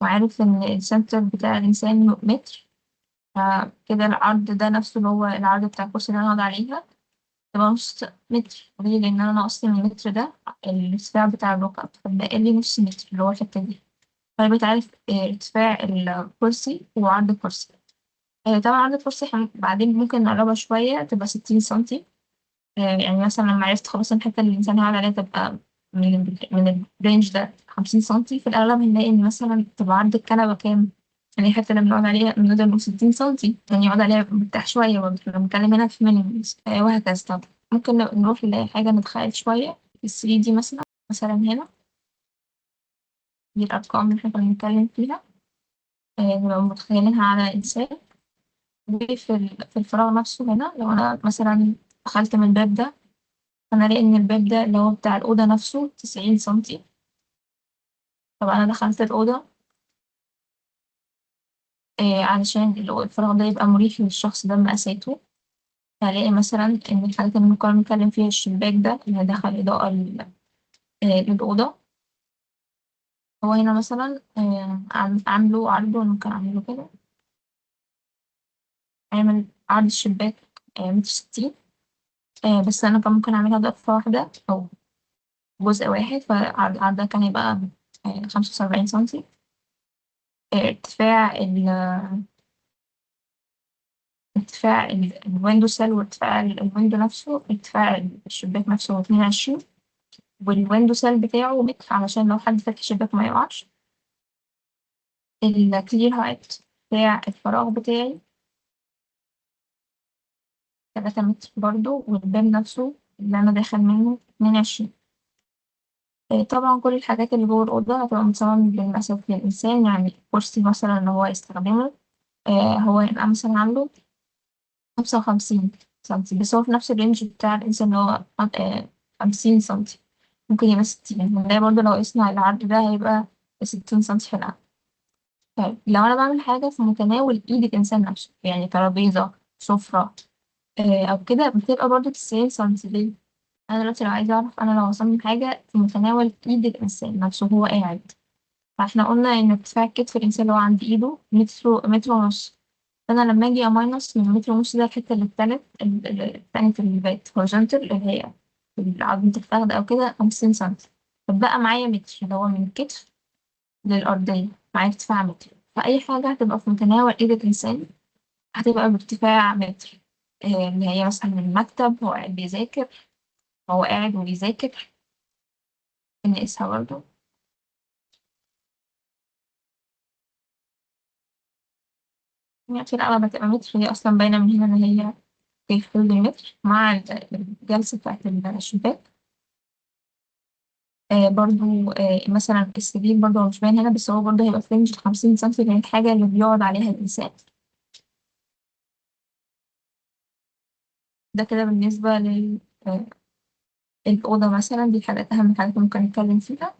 وعارف إن السنتر بتاع الإنسان متر، فكده العرض ده نفسه اللي هو العرض بتاع الكرسي اللي أنا هقعد عليها تبقى نص متر. ليه؟ لأن أنا ناقص من المتر ده الارتفاع بتاع الركب، فبقى لي نص متر اللي هو الحتة دي. فأنا بتعرف ارتفاع الكرسي وعرض الكرسي. طبعا عرض الكرسي إحنا بعدين ممكن نقربها شوية تبقى 60 سنتي. يعني مثلا لما عرفت خلاص إن الحتة اللي الإنسان هيقعد عليها تبقى من الرينج ده 50 سنتي، في الأغلب هنلاقي إن مثلا تبقى عرض الكنبة كام، يعني الحتة اللي بنقعد عليها بنقدر نقول 60 سنتي، يعني يقعد عليها مرتاح شوية برضه لما بنتكلم هنا في مينيموم. وهكذا. طبعا ممكن نروح نلاقي حاجة نتخيل شوية في 3D مثلا هنا، دي الأرقام اللي احنا كنا بنتكلم فيها. نبقى متخيلينها على إنسان. في الفراغ نفسه هنا، لو أنا مثلا دخلت من الباب ده، أنا ألاقي إن الباب ده اللي هو بتاع الأوضة نفسه 90 سنتي. طب أنا دخلت الأوضة علشان الفراغ ده يبقى مريح للشخص ده مقاساته. هلاقي مثلا إن الحاجات اللي ممكن نتكلم فيها الشباك ده اللي دخل إضاءة للأوضة. هو هنا مثلا عامله عرضه، ممكن أعمله كده. أعمل عرض الشباك 160. بس أنا كان ممكن أعملها ضفة واحدة أو جزء واحد، فالعرض ده كان يبقى 75 سنتي. ارتفاع الويندو سيل، وارتفاع الويندو نفسه، ارتفاع الشباك نفسه هو 22. والويندو سيل بتاعه متر علشان لو حد فتح الشباك ما يقعش. الكلير هايت بتاع الفراغ بتاعي 3 متر برضو، والباب نفسه اللي أنا داخل منه 22. طبعا كل الحاجات اللي جوه الأوضة هتبقى متصممة بالمقاسات للإنسان. يعني كرسي مثلا إن هو يستخدمه هو يبقى مثلا عامله 55 سنتي، بس هو في نفس الرينج بتاع الإنسان اللي هو 50 سنتي. ممكن يبقى 60، هنلاقي برضه لو قسنا العرض ده هيبقى 60 سنتي في العرض. طيب لو أنا بعمل حاجة في متناول إيد الإنسان نفسه، يعني ترابيزة، سفرة أو كده، بتبقى برضه 90 سنتي. ليه؟ أنا دلوقتي لو عايزة أعرف، أنا لو هصمم حاجة في متناول إيد الإنسان نفسه وهو قاعد، فاحنا قلنا إن ارتفاع كتف الإنسان اللي هو عند إيده متر، متر ونص. فأنا لما أجي أماينس من متر ونص ده، الحتة اللي التانية اللي بقت هوريزونتال، اللي هي عظمة الفخذ أو كده، 50 سنتي. فبقى معايا متر اللي هو من الكتف للأرضية، معايا ارتفاع متر. فأي حاجة هتبقى في متناول إيد الإنسان هتبقى بارتفاع متر. اللي هي مثلا المكتب، هو قاعد بيذاكر، هو قاعد وبيذاكر، نقيسها برضه. يعني في الأغلب هتبقى متر، هي أصلا باينة من هنا إن هي كيف كل متر مع الجلسة بتاعت الشباك. برضو مثلا السرير برضو هو مش باين هنا، بس هو برضو هيبقى في رينج 50 سنتي، اللي هي الحاجة اللي بيقعد عليها الإنسان. ده كده بالنسبة للأوضة مثلا. دي حاجات أهم حاجات ممكن نتكلم فيها.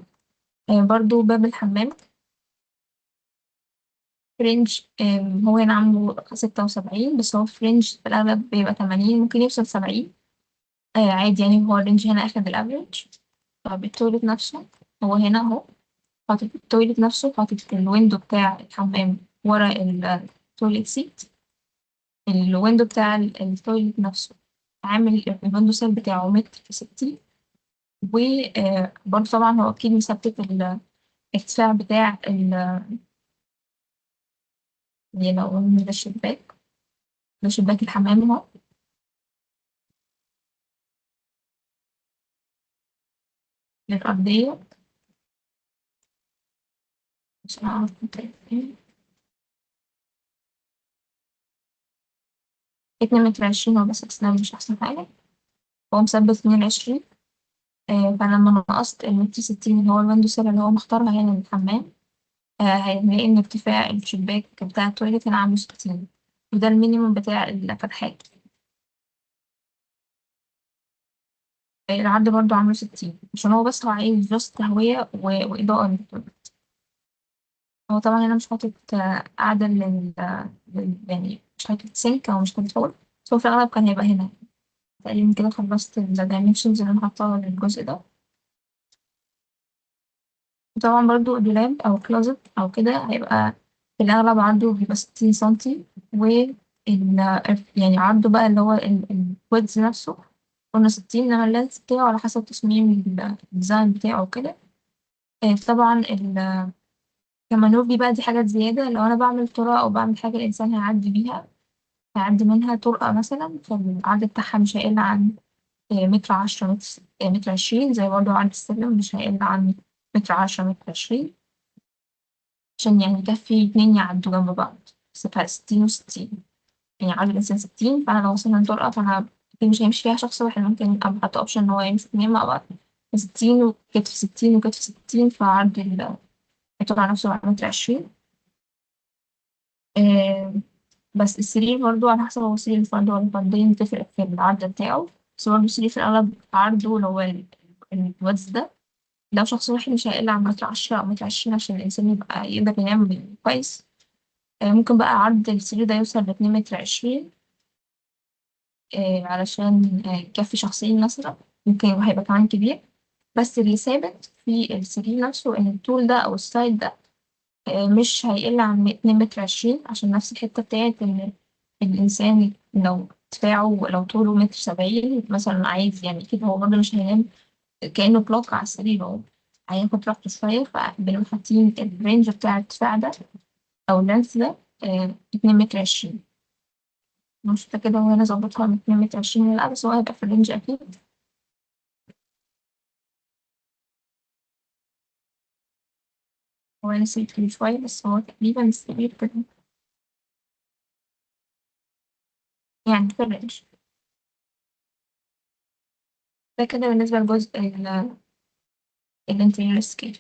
برضو باب الحمام فرنج. هو هنا عامله 76، بس هو فرنج في الأغلب بيبقى 80، ممكن يوصل 70. عادي يعني، هو الرينج هنا أخد الأفريج. طب التويلت نفسه، هو هنا أهو حاطط التويلت نفسه، حاطط الويندو بتاع الحمام ورا التويلت سيت. الويندو بتاع التويلت نفسه عامل الويندو سيل بتاعه 1.60 متر. وبرضه طبعا هو أكيد مثبت الارتفاع بتاع يعني لو قلنا ده الشباك، ده شباك الحمام اهو. للأرضية مش هعرف 2 متر 20 هو، بس أصلا مش أحسن حاجة. هو مثبت 22. فأنا لما نقصت ال1.60 اللي هو الويندو سيل اللي هو مختارها يعني للحمام، هنلاقي إن ارتفاع الشباك بتاع التويليت كان عامله 60، وده المينيموم بتاع الفتحات. العرض برضو عامله 60، عشان هو بس هو عايز بس تهوية وإضاءة هو طبعا هنا مش حاطط قاعدة يعني مش حاطط سلك أو مش كنترول، بس هو في الأغلب كان هيبقى هنا. تقريبا كده خلصت الدايمنشنز اللي أنا حاطاها للجزء ده. وطبعا برضو دولاب أو كلوزت أو كده هيبقى في الأغلب عرضه بيبقى 60 سنتي. يعني عرضه بقى اللي هو الويدز نفسه قلنا 60، إنما اللينس بتاعه على حسب تصميم الديزاين بتاعه وكده. طبعا كمانوفي بقى دي حاجات زيادة. لو أنا بعمل طرقة أو بعمل حاجة الإنسان هيعدي بيها، هيعدي منها طرقة مثلا، فالعرض بتاعها مش هيقل عن متر 10، متر 20. زي برضه عرض السلم مش هيقل عن متر 10، متر 20، عشان يعني يكفي 2 يعدوا جنب بعض. بس فرق 60 و60، يعني عرض الإنسان 60، فأنا لو وصلنا لطرقة فأنا أكيد مش هيمشي فيها شخص واحد، ممكن أبقى حاطة أوبشن إن هو يمشي 2 مع بعض. 60 وكتف 60 وكتف 60، فعرض الطرقة نفسه بقى متر 20. آه، بس السرير برضو على حسب هو سرير الفرد ولا الفردين بتفرق في العرض بتاعه. بس برضو السرير في الأغلب عرضه اللي هو الواتس ده لو شخص واحد مش هيقل عن متر 10 أو متر 20 عشان الإنسان يبقى يقدر ينام كويس. ممكن بقى عرض السرير ده يوصل ل2 متر 20، علشان يكفي شخصين مثلا. ممكن هيبقى كمان كبير. بس اللي ثابت في السرير نفسه إن الطول ده أو السايد ده مش هيقل عن 2 متر 20، عشان نفس الحتة بتاعت إن الإنسان لو ارتفاعه لو طوله 1 متر 70 مثلا عايز يعني كده، هو برضه مش هينام كأنه كلوك على السرير، هو هياخد راحته شوية. فبنبقى حاطين الرينج بتاع الارتفاع ده أو اللينس ده 2 متر 20. مش متأكدة هو أنا ظبطها من 2 متر 20 ولا لأ، بس هو هيبقى في الرينج أكيد. هو أنا نسيت كبير شوية، بس هو تقريبا السرير كده يعني في الرينج ده كده بالنسبة لجزء الانتيريور سكيل.